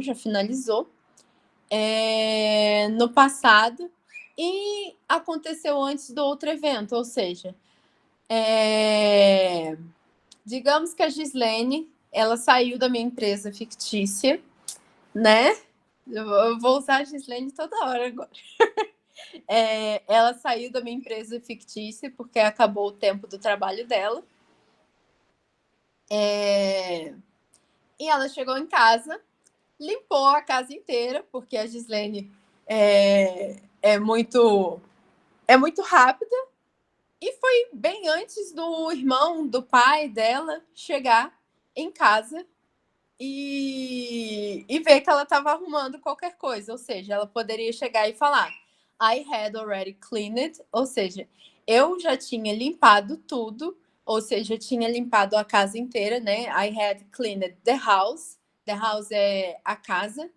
já finalizou no passado e aconteceu antes do outro evento. Ou seja, digamos que a Gislene ela saiu da minha empresa fictícia, né? Eu vou usar a Gislene toda hora agora. Ela saiu da minha empresa fictícia porque acabou o tempo do trabalho dela. E ela chegou em casa, limpou a casa inteira, porque a Gislene é muito rápida. E foi bem antes do irmão, do pai dela chegar em casa e ver que ela estava arrumando qualquer coisa. Ou seja, ela poderia chegar e falar I had already cleaned, ou seja, eu já tinha limpado tudo, ou seja, eu tinha limpado a casa inteira, né? I had cleaned the house. The house é a casa.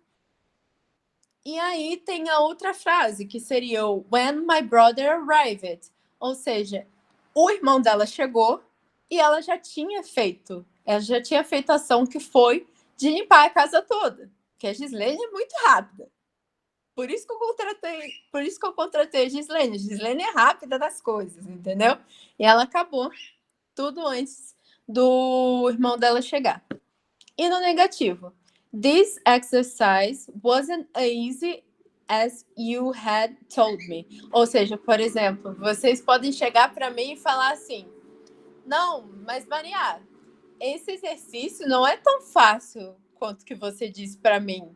E aí tem a outra frase, que seria o when my brother arrived. Ou seja, o irmão dela chegou e ela já tinha feito a ação que foi de limpar a casa toda. Porque a Gislene é muito rápida. Por isso que eu contratei a Gislene. A Gislene é rápida das coisas, entendeu? E ela acabou tudo antes do irmão dela chegar. E no negativo, this exercise wasn't easy as you had told me. Ou seja, por exemplo, vocês podem chegar para mim e falar assim: não, mas Maria, esse exercício não é tão fácil quanto que você disse para mim.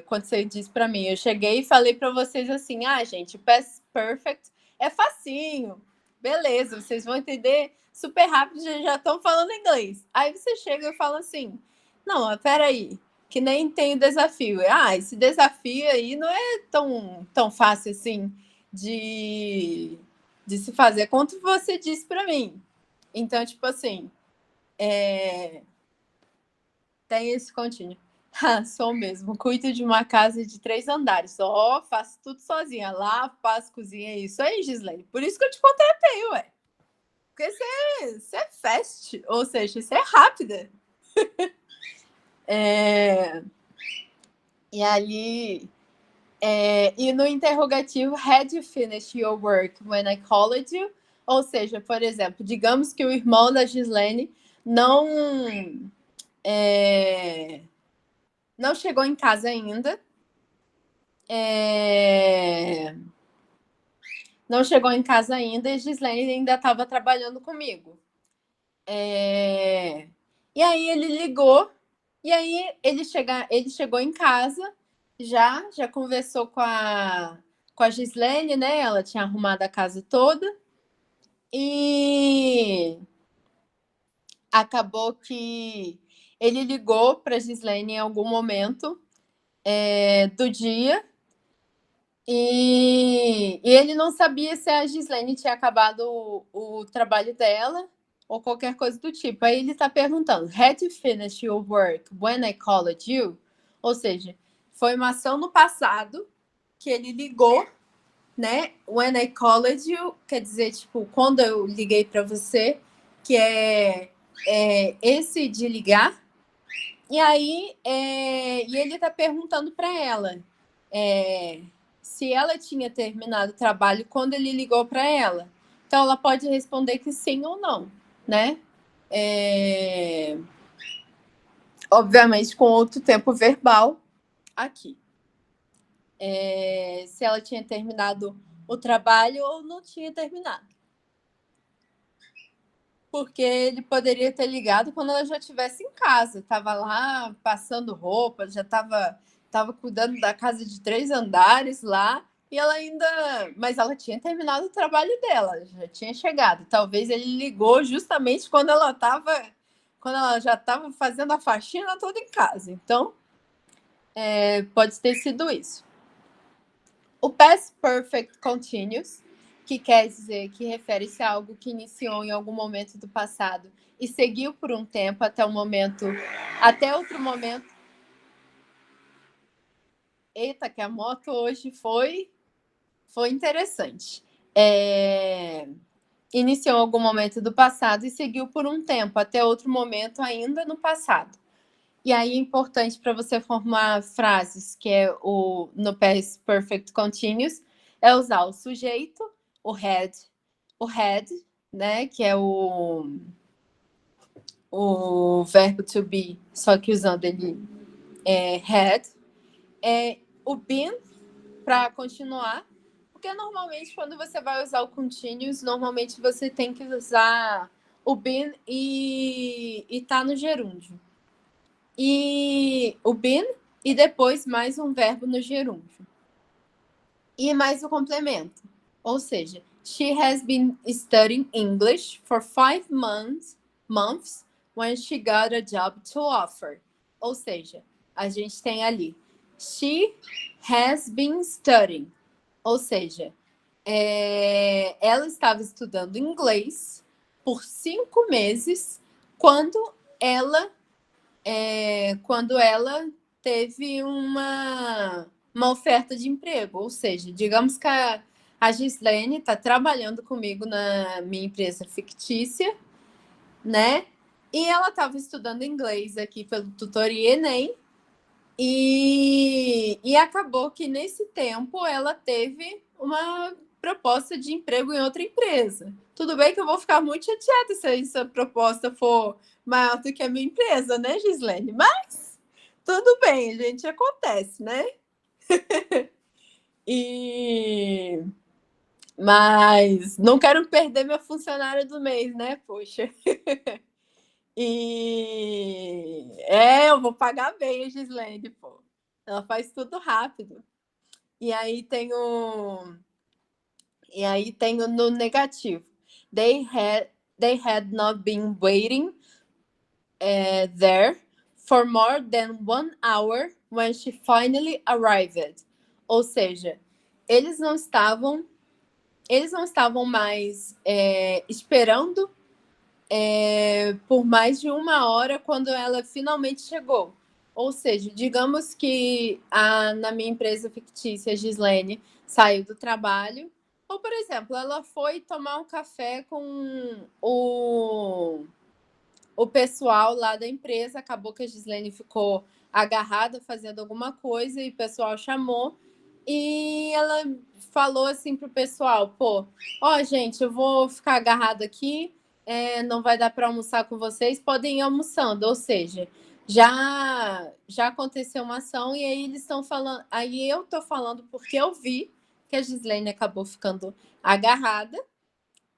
Quando você disse para mim, eu cheguei e falei para vocês assim: gente, past perfect é facinho, beleza, vocês vão entender super rápido, já estão falando inglês. Aí você chega e fala assim: não, peraí, que nem tem o desafio. Esse desafio aí não é tão fácil assim de se fazer quanto você disse para mim. Então, tipo assim, tem esse contínuo. Sou mesmo. Cuido de uma casa de 3 andares. Faço tudo sozinha. Lavo, passo, cozinha. Isso aí, Gislene. Por isso que eu te contratei, ué. Porque você é fast. Ou seja, você é rápida. E ali... e no interrogativo, had you finished your work when I called you? Ou seja, por exemplo, digamos que o irmão da Gislene não chegou em casa ainda. Não chegou em casa ainda e a Gislene ainda estava trabalhando comigo. E aí ele ligou, e aí ele chegou em casa, já conversou com a Gislene, né? Ela tinha arrumado a casa toda. E acabou que ele ligou para a Gislene em algum momento do dia. E ele não sabia se a Gislene tinha acabado o trabalho dela ou qualquer coisa do tipo. Aí ele está perguntando: Had you finished your work when I called you? Ou seja, foi uma ação no passado que ele ligou, né? When I called you, quer dizer, tipo, quando eu liguei para você, que é esse de ligar. E aí, e ele está perguntando para ela se ela tinha terminado o trabalho quando ele ligou para ela. Então, ela pode responder que sim ou não, né? Obviamente, com outro tempo verbal aqui. Se ela tinha terminado o trabalho ou não tinha terminado. Porque ele poderia ter ligado quando ela já estivesse em casa. Estava lá passando roupa, já estava cuidando da casa de 3 andares lá. E ela ainda... Mas ela tinha terminado o trabalho dela, já tinha chegado. Talvez ele ligou justamente quando ela já estava fazendo a faxina toda em casa. Então, pode ter sido isso. O Past Perfect Continuous, que quer dizer que refere-se a algo que iniciou em algum momento do passado e seguiu por um tempo até outro momento. Eita, que a moto hoje foi interessante. Iniciou em algum momento do passado e seguiu por um tempo até outro momento ainda no passado. E aí é importante para você formar frases, que é no Past Perfect Continuous, é usar o sujeito, o had, né, que é o verbo to be, só que usando ele had, o been para continuar, porque normalmente quando você vai usar o continuous, normalmente você tem que usar o been e tá no gerúndio. E o been e depois mais um verbo no gerúndio. E mais o complemento. Ou seja, she has been studying English for 5 months when she got a job to offer. Ou seja, a gente tem ali she has been studying. Ou seja, ela estava estudando inglês por 5 meses quando ela teve uma oferta de emprego. Ou seja, digamos que a Gislene está trabalhando comigo na minha empresa fictícia, né? E ela estava estudando inglês aqui pelo Tutoria Enem. E acabou que nesse tempo ela teve uma proposta de emprego em outra empresa. Tudo bem que eu vou ficar muito chateada se essa proposta for maior do que a minha empresa, né, Gislene? Mas tudo bem, gente, acontece, né? Mas não quero perder minha funcionária do mês, né? Poxa. Eu vou pagar bem a Gislene, pô. Ela faz tudo rápido. E aí tenho no negativo. They had not been waiting there for more than 1 hour when she finally arrived. Ou seja, eles não estavam mais esperando por mais de 1 hora quando ela finalmente chegou. Ou seja, digamos que na minha empresa fictícia, a Gislene saiu do trabalho, ou, por exemplo, ela foi tomar um café com o pessoal lá da empresa, acabou que a Gislene ficou agarrada fazendo alguma coisa e o pessoal chamou e ela falou assim pro pessoal, gente, eu vou ficar agarrada aqui, não vai dar para almoçar com vocês, podem ir almoçando, ou seja, já aconteceu uma ação e aí eles estão falando, aí eu tô falando porque eu vi que a Gislene acabou ficando agarrada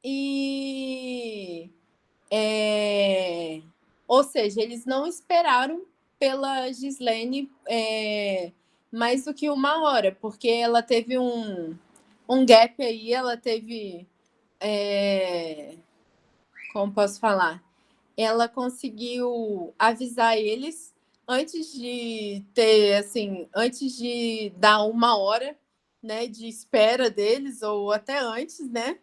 e ou seja, eles não esperaram pela Gislene mais do que 1 hora, porque ela teve um gap aí, ela teve. Como posso falar? Ela conseguiu avisar eles antes de ter, assim, antes de dar 1 hora, né, de espera deles, ou até antes, né?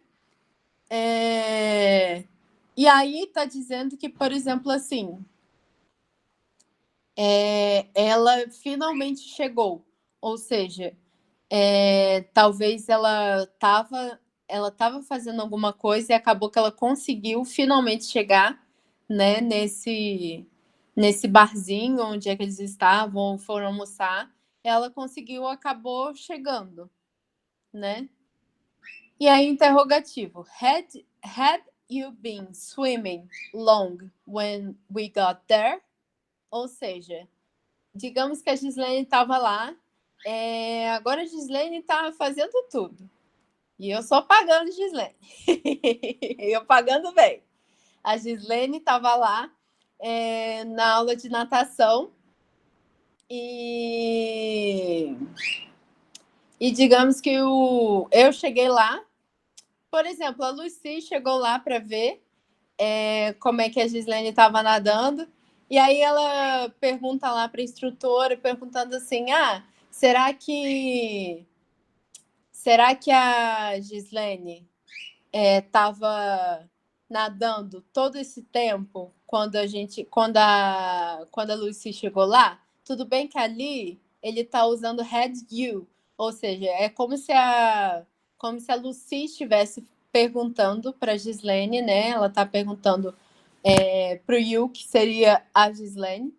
E aí tá dizendo que, por exemplo, assim, ela finalmente chegou, ou seja, talvez ela estava fazendo alguma coisa e acabou que ela conseguiu finalmente chegar, né, nesse barzinho onde é que eles estavam, foram almoçar, ela acabou chegando, né? E aí, interrogativo. Had you been swimming long when we got there? Ou seja, digamos que a Gislene estava lá, agora a Gislene está fazendo tudo. E eu só pagando Gislene. Eu pagando bem. A Gislene estava lá na aula de natação e digamos que eu cheguei lá. Por exemplo, a Lucy chegou lá para ver como é que a Gislene estava nadando. E aí ela pergunta lá para a instrutora, perguntando assim, será que a Gislene estava nadando todo esse tempo quando a Lucy chegou lá? Tudo bem que ali ele está usando had you, ou seja, é como se a Lucy estivesse perguntando para a Gislene, né? Ela está perguntando para o you, que seria a Gislene.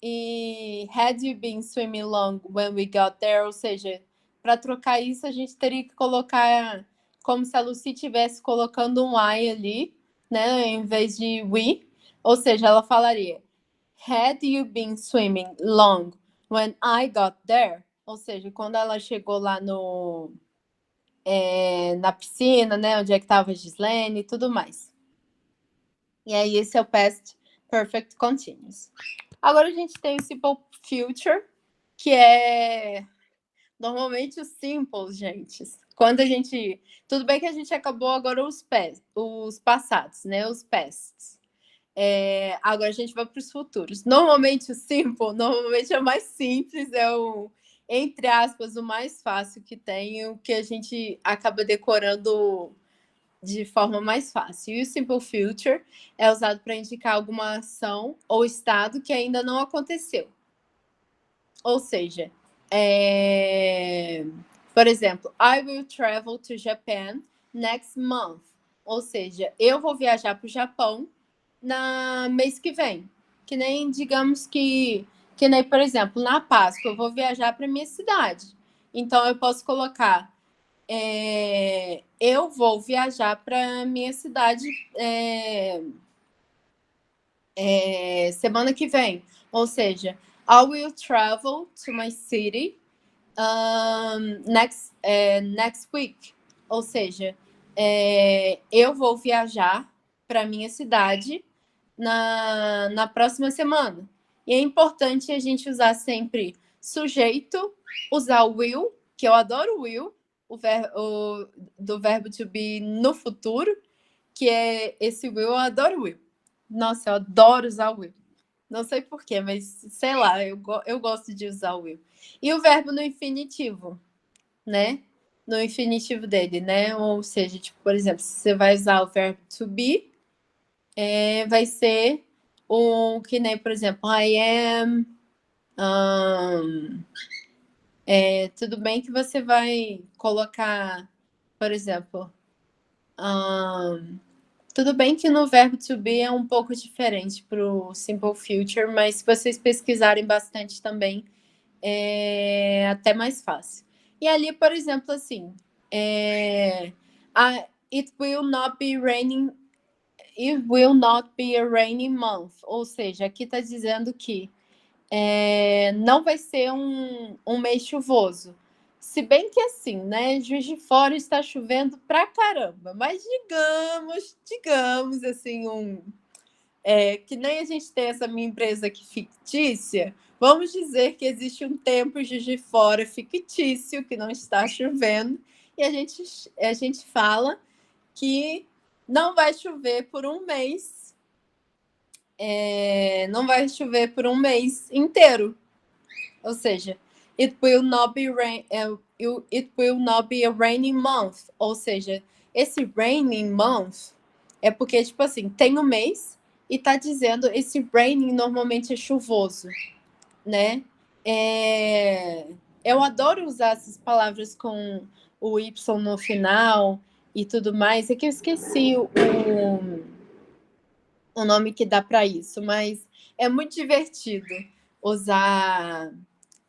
E had you been swimming long when we got there? Ou seja, para trocar isso, a gente teria que colocar como se a Lucy estivesse colocando um I ali, né? Em vez de we. Ou seja, ela falaria had you been swimming long when I got there? Ou seja, quando ela chegou lá na piscina, né? Onde é que estava a Gislene e tudo mais. E aí, esse é o past perfect continuous. Agora a gente tem o simple future, que é normalmente o simple, gente. Quando a gente... Tudo bem que a gente acabou agora os passados, né? Os pasts. Agora a gente vai para os futuros. Normalmente o simple, é o mais simples, é o, entre aspas, o mais fácil que tem, o que a gente acaba decorando de forma mais fácil. E o simple future é usado para indicar alguma ação ou estado que ainda não aconteceu. Ou seja, por exemplo, I will travel to Japan next month. Ou seja, eu vou viajar para o Japão no mês que vem. Que nem, digamos que nem, por exemplo, na Páscoa, eu vou viajar para minha cidade. Então, eu posso colocar eu vou viajar para minha cidade semana que vem. Ou seja, I will travel to my city next week. Ou seja, eu vou viajar para minha cidade na próxima semana. E é importante a gente usar sempre sujeito, usar o will, que eu adoro o will, do verbo to be no futuro, que é esse will, eu adoro will. Nossa, eu adoro usar o will. Não sei porquê, mas sei lá, eu gosto de usar o will. E o verbo no infinitivo, né? No infinitivo dele, né? Ou seja, tipo, por exemplo, se você vai usar o verbo to be, vai ser o que nem, por exemplo, I am. Tudo bem que você vai colocar, por exemplo, tudo bem que no verbo to be é um pouco diferente para o simple future, mas se vocês pesquisarem bastante também, é até mais fácil. E ali, por exemplo, assim, it will not be raining, it will not be a rainy month. Ou seja, aqui está dizendo que não vai ser um mês chuvoso. Se bem que assim, né? Juiz de Fora está chovendo pra caramba, mas digamos assim, que nem a gente tem essa minha empresa aqui fictícia, vamos dizer que existe um tempo Juiz de Fora fictício que não está chovendo, e a gente fala que não vai chover por um mês, não vai chover por um mês inteiro. Ou seja, it will not be it will not be a rainy month. Ou seja, esse raining month é porque, tipo assim, tem um mês e tá dizendo esse raining normalmente é chuvoso, né? Eu adoro usar essas palavras com o Y no final e tudo mais. É que eu esqueci o nome que dá para isso, mas é muito divertido usar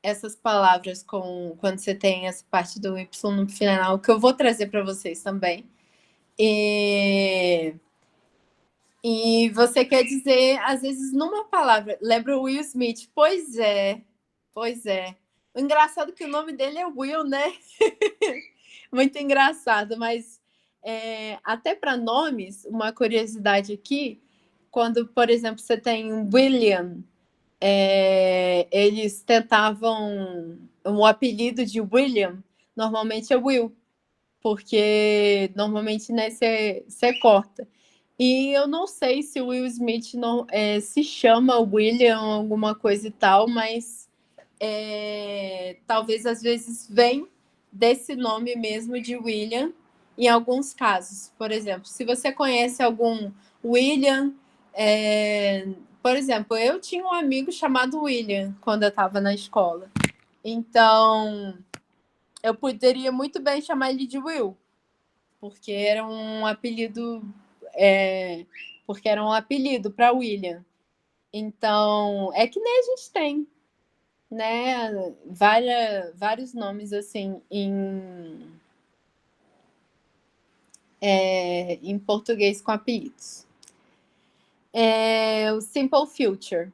essas palavras quando você tem essa parte do Y no final, que eu vou trazer para vocês também. E você quer dizer, às vezes, numa palavra. Lembra o Will Smith? Pois é, pois é. O engraçado é que o nome dele é Will, né? Muito engraçado, mas até para nomes, uma curiosidade aqui, quando, por exemplo, você tem William, eles tentavam. O apelido de William normalmente é Will, porque normalmente né, você corta. E eu não sei se o Will Smith não, se chama William, alguma coisa e tal, mas talvez às vezes vem desse nome mesmo de William, em alguns casos. Por exemplo, se você conhece algum William, por exemplo, eu tinha um amigo chamado William quando eu estava na escola. Então, eu poderia muito bem chamar ele de Will, porque era um apelido, para William. Então, é que nem a gente tem, né? Vários nomes assim em português com apelidos. O Simple Future.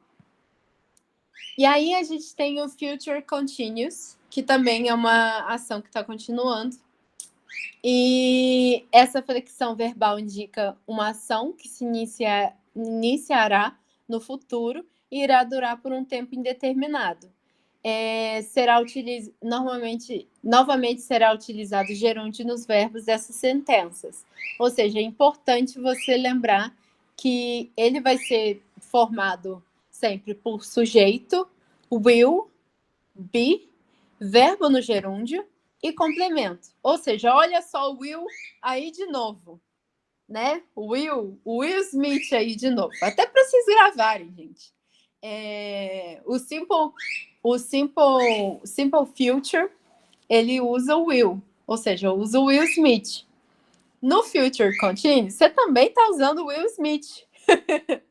E aí a gente tem o Future Continuous, que também é uma ação que está continuando. E essa flexão verbal indica uma ação que se iniciará no futuro e irá durar por um tempo indeterminado. Novamente será utilizado gerúndio nos verbos dessas sentenças. Ou seja, é importante você lembrar que ele vai ser formado sempre por sujeito, will, be, verbo no gerúndio e complemento. Ou seja, olha só o Will aí de novo, né? O Will Smith aí de novo. Até para vocês gravarem, gente. O simple Future, ele usa o Will. Ou seja, usa o Will Smith. No Future Continuous, você também está usando o Will Smith. Você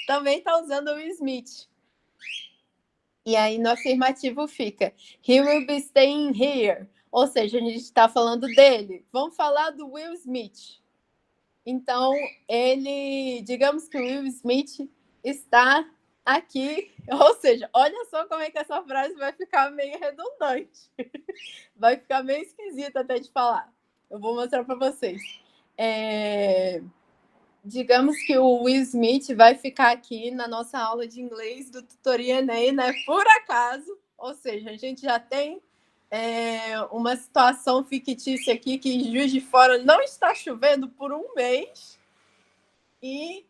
também está usando o Will Smith. E aí no afirmativo fica He will be staying here. Ou seja, a gente está falando dele. Vamos falar do Will Smith. Então, digamos que o Will Smith está aqui. Ou seja, olha só como é que essa frase vai ficar meio redundante. Vai ficar meio esquisita até de falar. Eu vou mostrar para vocês. Digamos que o Will Smith vai ficar aqui na nossa aula de inglês do Tutoria Enem, né? Por acaso. Ou seja, a gente já tem uma situação fictícia aqui que em Juiz de Fora não está chovendo por um mês. E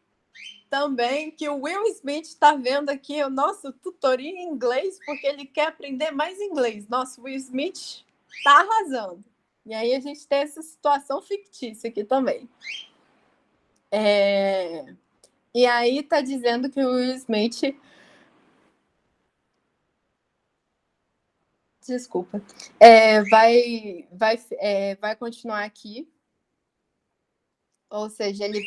também que o Will Smith está vendo aqui o nosso tutoria em inglês porque ele quer aprender mais inglês. Nossa, o Will Smith está arrasando. E aí a gente tem essa situação fictícia aqui também. E aí está dizendo que o Will Smith... Desculpa. Vai continuar aqui. Ou seja, ele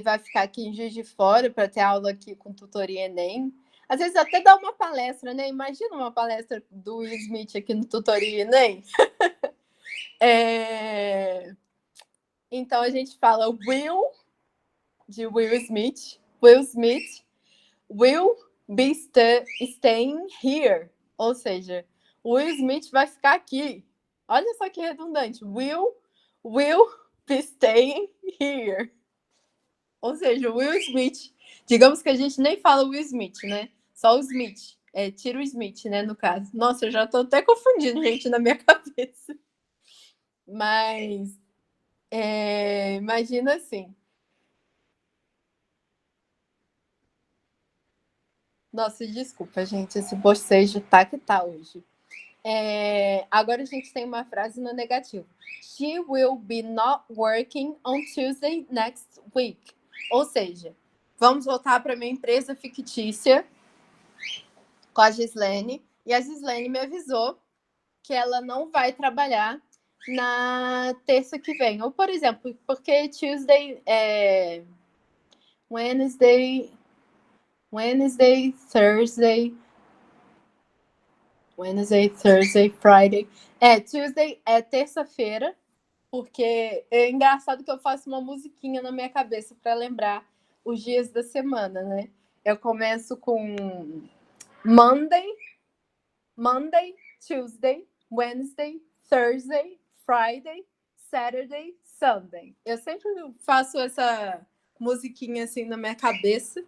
vai ficar aqui em Juiz de Fora para ter aula aqui com tutoria Enem. Às vezes até dá uma palestra, né? Imagina uma palestra do Will Smith aqui no tutoria Enem. Então a gente fala Will, de Will Smith. Will Smith will be staying here. Ou seja, Will Smith vai ficar aqui. Olha só que redundante. Will be staying here. Ou seja, o Will Smith. Digamos que a gente nem fala Will Smith, né? Só o Smith. Tira o Smith, né, no caso. Nossa, eu já tô até confundindo, gente, na minha cabeça. Mas, imagina assim. Nossa, desculpa, gente, esse bocejo tá que tá hoje. Agora a gente tem uma frase no negativo. She will be not working on Tuesday next week. Ou seja, vamos voltar para minha empresa fictícia com a Gislene. E a Gislene me avisou que ela não vai trabalhar na terça que vem. Ou, por exemplo, porque Tuesday Wednesday, Thursday, Friday. Tuesday é terça-feira, porque é engraçado que eu faço uma musiquinha na minha cabeça para lembrar os dias da semana, né? Eu começo com Monday, Tuesday, Wednesday, Thursday, Friday, Saturday, Sunday. Eu sempre faço essa musiquinha assim na minha cabeça.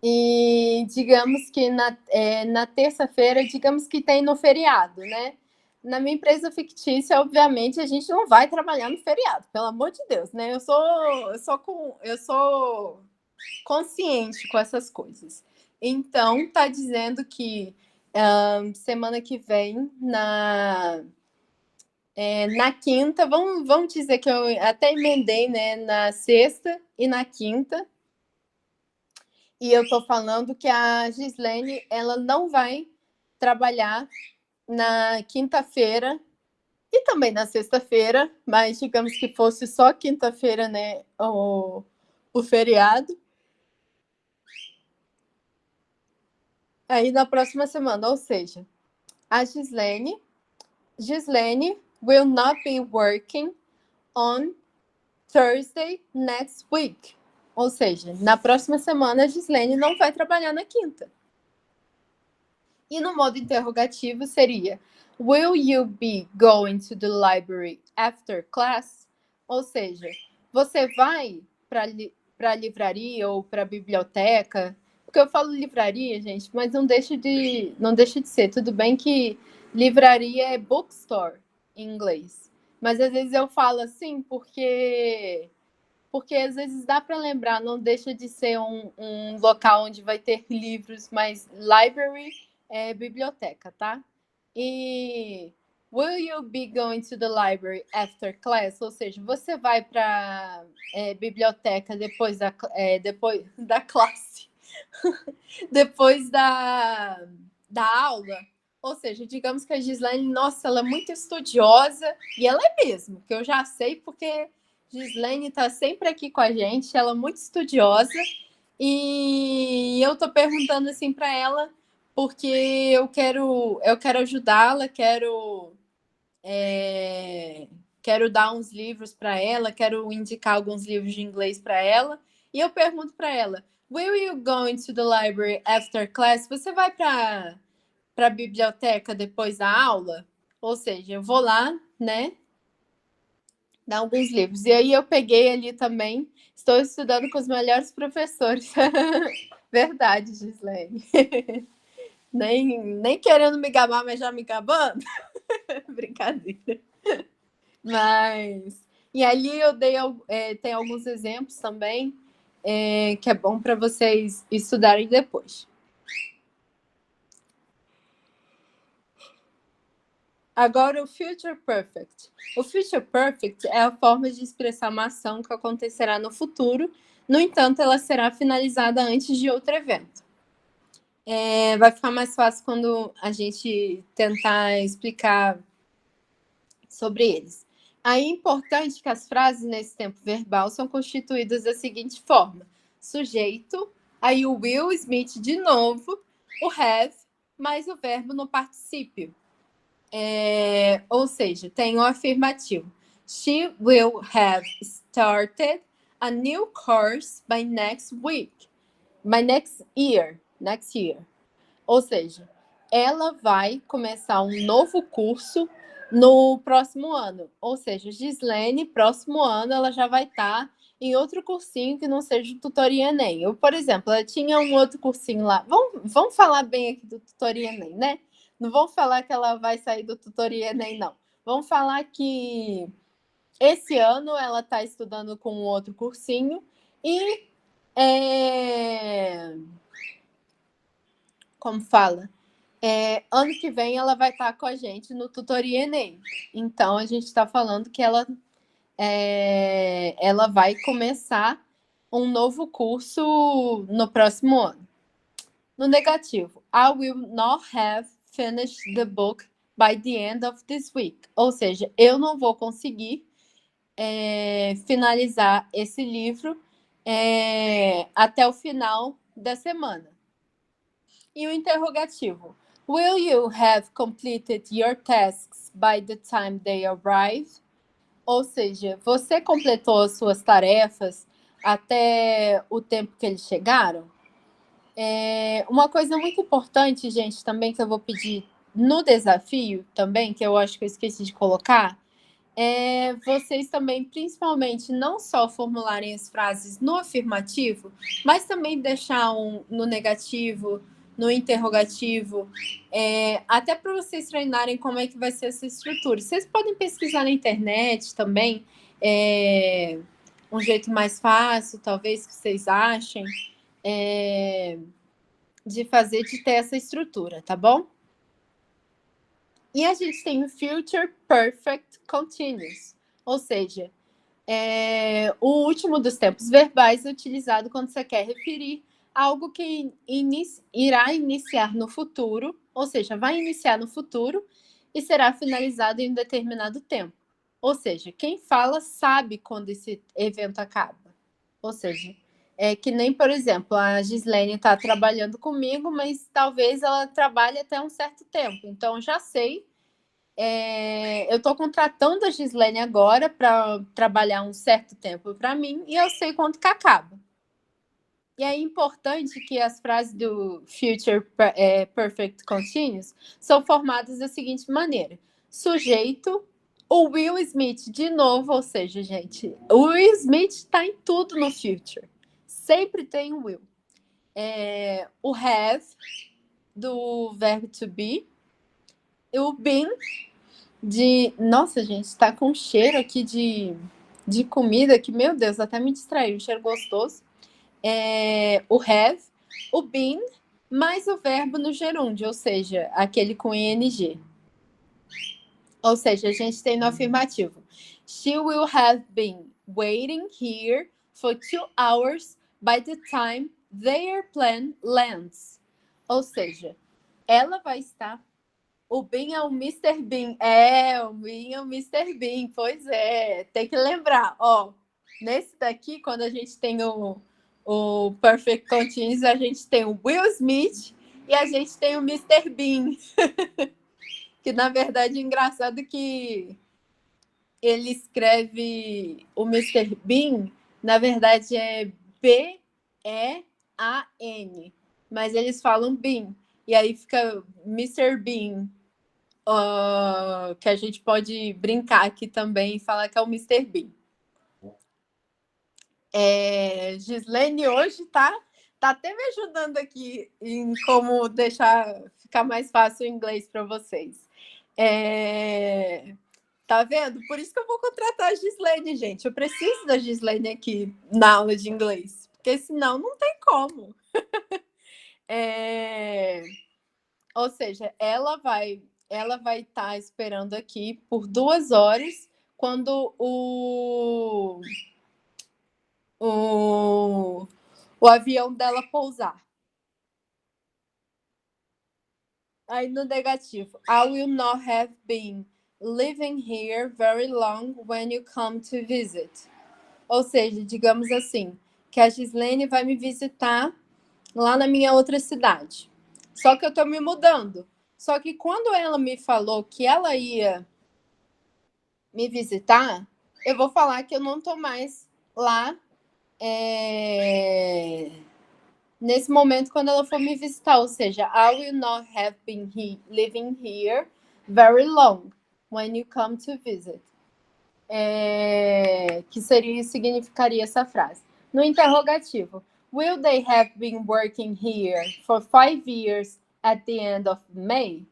E digamos que na terça-feira, digamos que tem no feriado, né? Na minha empresa fictícia, obviamente, a gente não vai trabalhar no feriado, pelo amor de Deus, né? Eu sou consciente com essas coisas. Então, tá dizendo que semana que vem, na quinta, vamos dizer que eu até emendei, né? Na sexta e na quinta. E eu tô falando que a Gislene, ela não vai trabalhar na quinta-feira e também na sexta-feira, mas digamos que fosse só quinta-feira, né? O feriado. Aí na próxima semana, ou seja, a Gislene will not be working on Thursday next week. Ou seja, na próxima semana a Gislene não vai trabalhar na quinta. E no modo interrogativo seria Will you be going to the library after class? Ou seja, você vai para a livraria ou para a biblioteca? Porque eu falo livraria, gente, mas não deixa de ser. Tudo bem que livraria é bookstore em inglês. Mas às vezes eu falo assim porque às vezes dá para lembrar, não deixa de ser um local onde vai ter livros, mas library é biblioteca, tá? E will you be going to the library after class? Ou seja, você vai para biblioteca depois da classe, depois da aula? Ou seja, digamos que a Gislene, nossa, ela é muito estudiosa, e ela é mesmo, que eu já sei porque Gislene está sempre aqui com a gente, ela é muito estudiosa, e eu tô perguntando assim para ela porque eu quero ajudá-la, quero dar uns livros para ela, quero indicar alguns livros de inglês para ela, e eu pergunto para ela: Will you go into the library after class? Você vai para a biblioteca depois da aula? Ou seja, eu vou lá, né? Dar alguns livros. E aí eu peguei ali também, estou estudando com os melhores professores. Verdade, Gislene. Nem querendo me gabar, mas já me gabando. Brincadeira. Mas... E ali eu tem alguns exemplos também, que é bom para vocês estudarem depois. Agora, o Future Perfect. O Future Perfect é a forma de expressar uma ação que acontecerá no futuro, no entanto, ela será finalizada antes de outro evento. Vai ficar mais fácil quando a gente tentar explicar sobre eles. Aí é importante que as frases nesse tempo verbal são constituídas da seguinte forma: sujeito, aí o will, Smith de novo, o have, mais o verbo no particípio. Ou seja, tem o afirmativo. She will have started a new course by next week. By next year. Next year. Ou seja, ela vai começar um novo curso no próximo ano. Ou seja, Gislene, próximo ano, ela já vai estar em outro cursinho que não seja o Tutoria Enem. Eu, por exemplo, ela tinha um outro cursinho lá. Vamos falar bem aqui do Tutoria Enem, né? Não vamos falar que ela vai sair do Tutoria Enem, não. Vamos falar que esse ano ela está estudando com um outro cursinho e... como fala? Ano que vem ela vai estar com a gente no Tutoria Enem. Então, a gente está falando que ela vai começar um novo curso no próximo ano. No negativo, I will not have finished the book by the end of this week. Ou seja, eu não vou conseguir finalizar esse livro até o final da semana. E o interrogativo, will you have completed your tasks by the time they arrive? Ou seja, você completou as suas tarefas até o tempo que eles chegaram? Uma coisa muito importante, gente, também que eu vou pedir no desafio também, que eu acho que eu esqueci de colocar, vocês também, principalmente, não só formularem as frases no afirmativo, mas também deixar no negativo, no interrogativo, até para vocês treinarem como é que vai ser essa estrutura. Vocês podem pesquisar na internet também, um jeito mais fácil, talvez, que vocês achem, de ter essa estrutura, tá bom? E a gente tem o Future Perfect Continuous, ou seja, o último dos tempos verbais é utilizado quando você quer referir algo que irá iniciar no futuro, ou seja, vai iniciar no futuro e será finalizado em um determinado tempo. Ou seja, quem fala sabe quando esse evento acaba. Ou seja, que nem, por exemplo, a Gislene está trabalhando comigo, mas talvez ela trabalhe até um certo tempo. Então, já sei. Eu estou contratando a Gislene agora para trabalhar um certo tempo para mim e eu sei quanto que acaba. E é importante que as frases do Future Perfect Continuous são formadas da seguinte maneira. Sujeito, o Will Smith de novo, ou seja, gente, o Will Smith está em tudo no Future. Sempre tem o Will. O have, do verbo to be. E o been, nossa, gente, tá com um cheiro aqui de comida que, meu Deus, até me distraiu, um cheiro gostoso. O have, o been, mais o verbo no gerúndio, ou seja, aquele com ing. Ou seja, a gente tem no afirmativo. She will have been waiting here for 2 hours by the time their plane lands. Ou seja, ela vai estar... O Bean é o Mr. Bean. O Bean é o Mr. Bean. Pois é, tem que lembrar. Nesse daqui, quando a gente tem o Perfect Continuous, a gente tem o Will Smith e a gente tem o Mr. Bean. Que, na verdade, é engraçado que ele escreve o Mr. Bean, na verdade é B-E-A-N. Mas eles falam Bean. E aí fica Mr. Bean. Que a gente pode brincar aqui também e falar que é o Mr. Bean. Gislene hoje tá até me ajudando aqui em como deixar ficar mais fácil o inglês para vocês. Tá vendo? Por isso que eu vou contratar a Gislene, gente. Eu preciso da Gislene aqui na aula de inglês, porque senão não tem como. Ou seja, ela vai estar esperando aqui por 2 horas quando o avião dela pousar. Aí no negativo, I will not have been living here very long when you come to visit. Ou seja, digamos assim, que a Gislene vai me visitar lá na minha outra cidade. Só que eu tô me mudando. Só que quando ela me falou que ela ia me visitar, eu vou falar que eu não tô mais lá nesse momento quando ela for me visitar. Ou seja, I will not have been living here very long when you come to visit. Que significaria essa frase. No interrogativo, will they have been working here for 5 years at the end of May?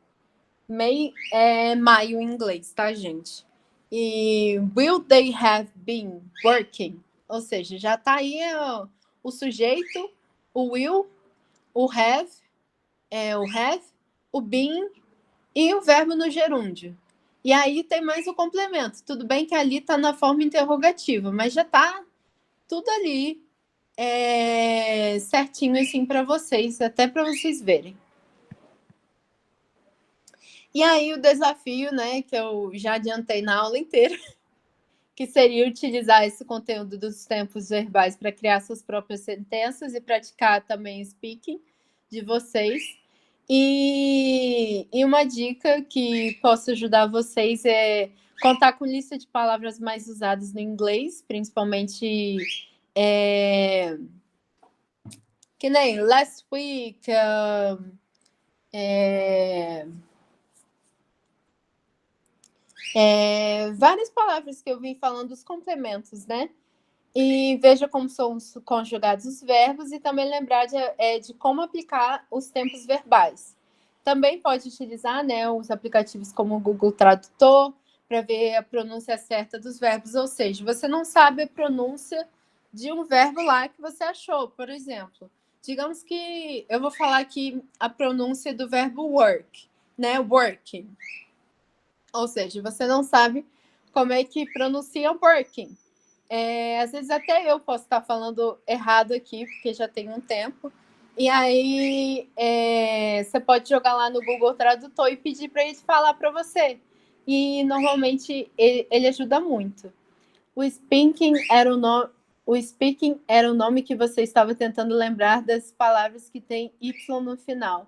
May é maio em inglês, tá, gente? E will they have been working? Ou seja, já tá aí o sujeito, o will, o have, o been e o verbo no gerúndio. E aí tem mais o complemento. Tudo bem que ali tá na forma interrogativa, mas já tá tudo ali certinho assim para vocês, até para vocês verem. E aí o desafio, né, que eu já adiantei na aula inteira, que seria utilizar esse conteúdo dos tempos verbais para criar suas próprias sentenças e praticar também o speaking de vocês. E uma dica que possa ajudar vocês é contar com lista de palavras mais usadas no inglês, principalmente que nem last week, várias palavras que eu vim falando dos complementos, né? E veja como são conjugados os verbos e também lembrar de como aplicar os tempos verbais. Também pode utilizar, né, os aplicativos como o Google Tradutor para ver a pronúncia certa dos verbos. Ou seja, você não sabe a pronúncia de um verbo lá que você achou, por exemplo. Digamos que eu vou falar aqui a pronúncia do verbo work, né? Working. Ou seja, você não sabe como é que pronuncia working. Às vezes até eu posso estar falando errado aqui, porque já tem um tempo. E aí você pode jogar lá no Google Tradutor e pedir para ele falar para você. E normalmente ele ajuda muito. O speaking era o nome que você estava tentando lembrar das palavras que tem Y no final.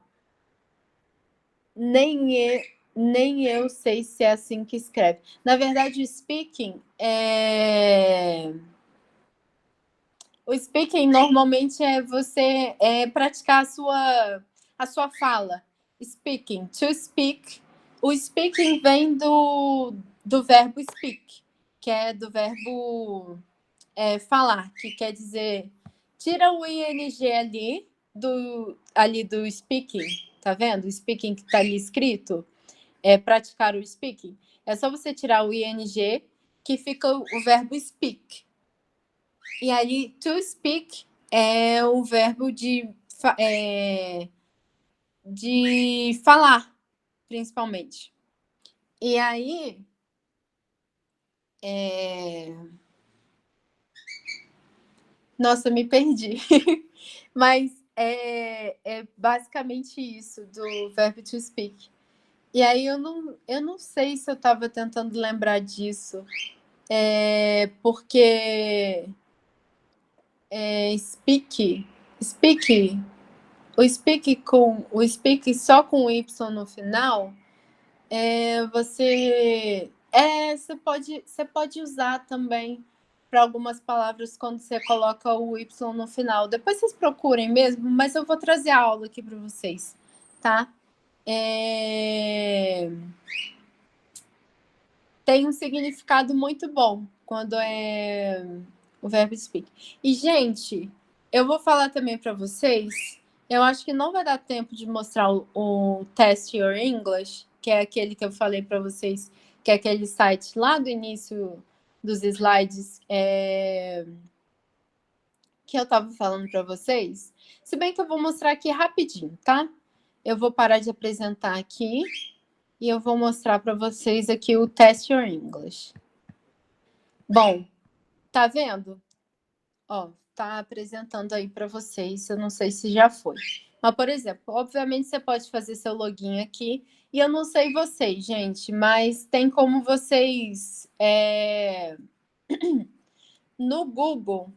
Nem eu sei se é assim que escreve. Na verdade, o speaking O speaking normalmente é você praticar a sua fala. Speaking, to speak. O speaking vem do verbo speak, que é do verbo falar, que quer dizer, tira o ing ali do speaking, tá vendo? O speaking que tá ali escrito, praticar o speaking. É só você tirar o ing, que fica o verbo speak. E aí, to speak é o verbo de falar, principalmente. E aí, nossa, me perdi. Mas é basicamente isso do verbo to speak. E aí eu não sei se eu estava tentando lembrar disso, porque speak, o speak só com Y no final, você pode usar também para algumas palavras quando você coloca o Y no final. Depois vocês procurem mesmo, mas eu vou trazer a aula aqui para vocês, tá? Tem um significado muito bom quando é o verbo speak. E, gente, eu vou falar também para vocês, eu acho que não vai dar tempo de mostrar o Test Your English, que é aquele que eu falei para vocês, que é aquele site lá do início dos slides que eu estava falando para vocês. Se bem que eu vou mostrar aqui rapidinho, tá? Eu vou parar de apresentar aqui e eu vou mostrar para vocês aqui o Test Your English. Bom, tá vendo? Ó, tá apresentando aí para vocês, eu não sei se já foi. Mas, por exemplo, obviamente você pode fazer seu login aqui, e eu não sei vocês, gente, mas tem como vocês... No Google,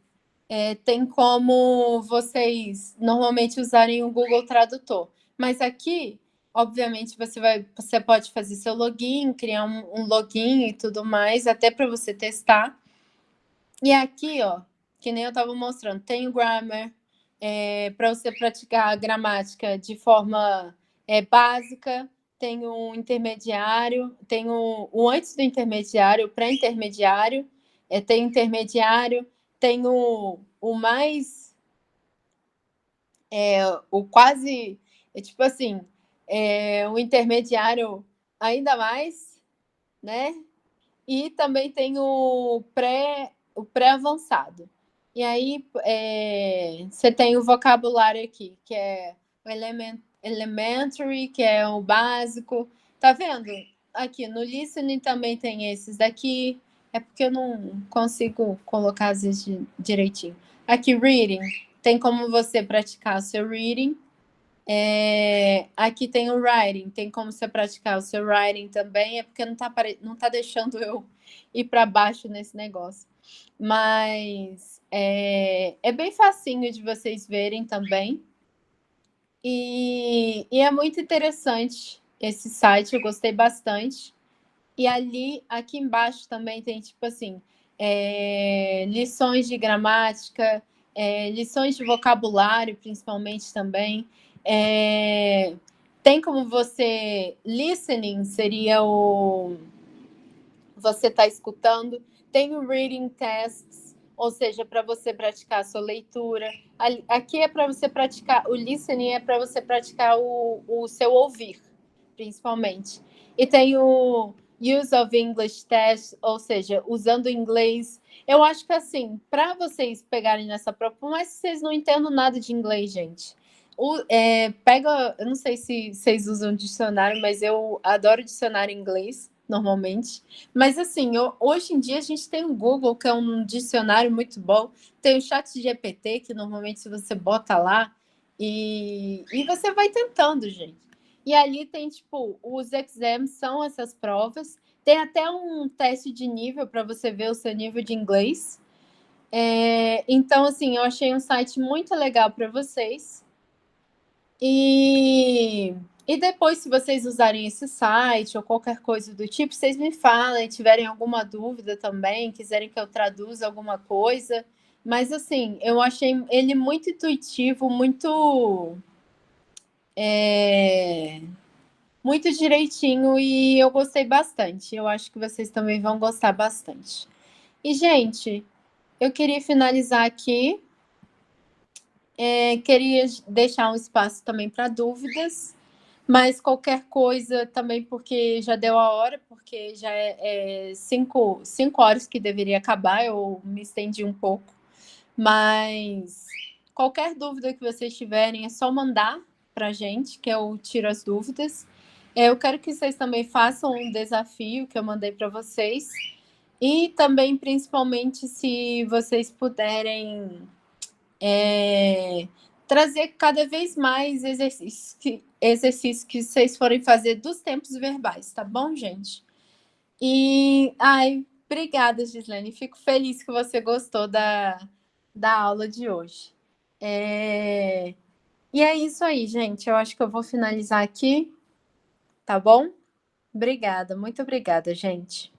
tem como vocês normalmente usarem o Google Tradutor. Mas aqui, obviamente, você pode fazer seu login, criar um login e tudo mais, até para você testar. E aqui, ó, que nem eu estava mostrando, tem o Grammar, para você praticar a gramática de forma básica, tem o intermediário, tem o antes do intermediário, o pré-intermediário, tem o intermediário, tem o mais, o quase, tipo assim, o intermediário ainda mais, né? E também tem o pré-avançado. E aí você tem o vocabulário aqui, que é o elementary, que é o básico. Tá vendo? Aqui no listening também tem esses daqui. É porque eu não consigo colocar às vezes direitinho. Aqui, reading. Tem como você praticar o seu reading. Aqui tem o writing, tem como você praticar o seu writing também, é porque não tá deixando eu ir para baixo nesse negócio. Mas é bem facinho de vocês verem também. E é muito interessante esse site, eu gostei bastante. E aqui embaixo também tem, tipo assim, lições de gramática, lições de vocabulário, principalmente também. Tem como você... Listening seria você está escutando. Tem o reading tests, ou seja, para você praticar a sua leitura. Aqui é para você praticar... O listening é para você praticar o seu ouvir, principalmente. E tem o Use of English Test, ou seja, usando o inglês. Eu acho que, assim, para vocês pegarem nessa prova, por mais que vocês não entendam nada de inglês, gente, eu não sei se vocês usam dicionário, mas eu adoro dicionário em inglês, normalmente. Mas, assim, hoje em dia a gente tem o Google, que é um dicionário muito bom. Tem o ChatGPT, que normalmente você bota lá, e você vai tentando, gente. E ali tem, tipo, os exams são essas provas. Tem até um teste de nível para você ver o seu nível de inglês. Então, assim, eu achei um site muito legal para vocês. E depois, se vocês usarem esse site ou qualquer coisa do tipo, vocês me falem, tiverem alguma dúvida também, quiserem que eu traduza alguma coisa. Mas, assim, eu achei ele muito intuitivo, muito direitinho e eu gostei bastante. Eu acho que vocês também vão gostar bastante. E, gente, eu queria finalizar aqui. Queria deixar um espaço também para dúvidas, mas qualquer coisa também, porque já deu a hora, porque já é 5 horas que deveria acabar, eu me estendi um pouco. Mas qualquer dúvida que vocês tiverem, é só mandar para a gente, que eu tiro as dúvidas. Eu quero que vocês também façam um desafio que eu mandei para vocês. E também, principalmente, se vocês puderem trazer cada vez mais exercícios que vocês forem fazer dos tempos verbais, tá bom, gente? E, obrigada, Gislene. Fico feliz que você gostou da aula de hoje. E é isso aí, gente. Eu acho que eu vou finalizar aqui, tá bom? Obrigada, muito obrigada, gente.